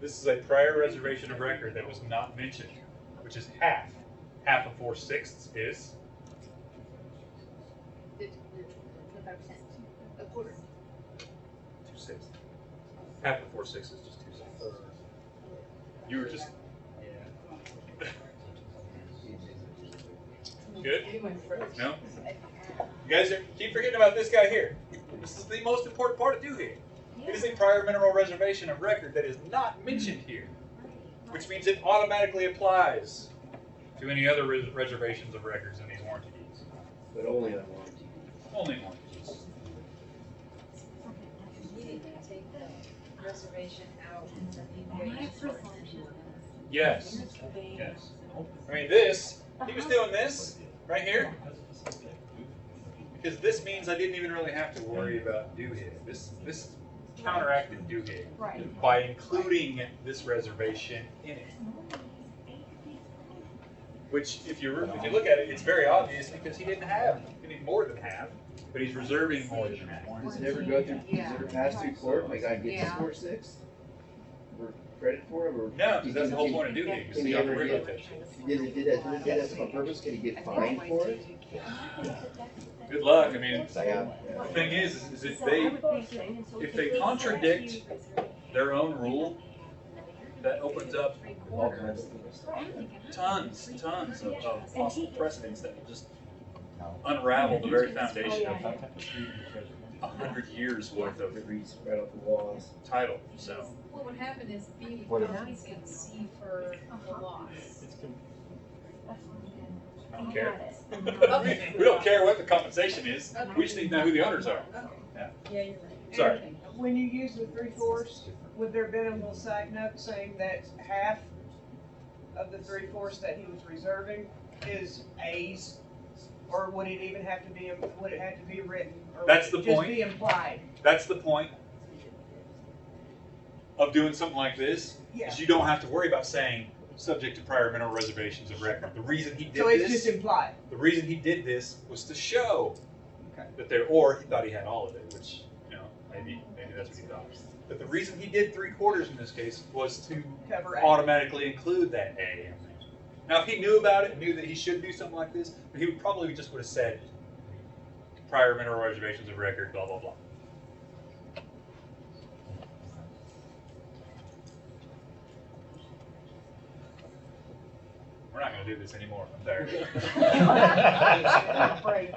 Speaker 2: This is a prior reservation of record that was not mentioned, which is half. Half of 4/6 is
Speaker 7: 25%, a quarter.
Speaker 2: 2/6. Half of 4/6 is just 2/6. You were just good? No? You guys keep forgetting about this guy here. This is the most important part of doohickey. It is a prior mineral reservation of record that is not mentioned here, which means it automatically applies to any other reservations of records in these warranty deeds.
Speaker 4: But only on warranty.
Speaker 2: Only warranty deeds.
Speaker 9: You didn't take the reservation out and
Speaker 2: Yes. Yes. I mean, this, he was doing this right here because this means I didn't even really have to worry about doohickey. This counteracted doohickey by including this reservation in it. Which, if you look at it, it's very obvious because he didn't have any more than half, but he's reserving more than half.
Speaker 4: Does it ever go through, does it ever pass through court, like I get this 4/6? Or credit for it, or?
Speaker 2: No, because that's the whole point of doohickey, is
Speaker 4: Can
Speaker 2: the
Speaker 4: he ever
Speaker 2: operating
Speaker 4: get,
Speaker 2: test.
Speaker 4: did that on purpose, can he get fined for it?
Speaker 2: Good luck. I mean,
Speaker 4: Yeah.
Speaker 2: the thing is if they contradict their own rule, that opens up
Speaker 4: All kinds of things.
Speaker 2: tons of possible precedents that will just unravel the very foundation of 100 years worth of
Speaker 4: Right off the walls.
Speaker 2: title. So
Speaker 9: What would happen is B
Speaker 13: What is-
Speaker 9: counties can see for the loss.
Speaker 2: I don't care. We don't care what the compensation is. We just need to know who the owners are.
Speaker 9: Yeah, you're right.
Speaker 2: Sorry.
Speaker 15: When you use the 3/4, would there have been a little side note saying that half of the 3/4 that he was reserving is A's? Or would it even have to be, would it have to be written? Or
Speaker 2: That's the
Speaker 15: would it
Speaker 2: point.
Speaker 15: just be implied?
Speaker 2: That's the point of doing something like this.
Speaker 15: Yeah.
Speaker 2: Is you don't have to worry about saying subject to prior mineral reservations of record. The reason he did
Speaker 15: So it's
Speaker 2: this,
Speaker 15: just implied?
Speaker 2: the reason he did this was to show
Speaker 15: Okay.
Speaker 2: that there, or he thought he had all of it, which, you know, maybe that's what he thought. But the reason he did 3/4 in this case was to
Speaker 15: Cover A.
Speaker 2: automatically include that A in there. Now, if he knew about it, knew that he should do something like this, he would probably just would have said prior mineral reservations of record, blah, blah, blah. We're not going to do this anymore. I'm tired.
Speaker 15: Break.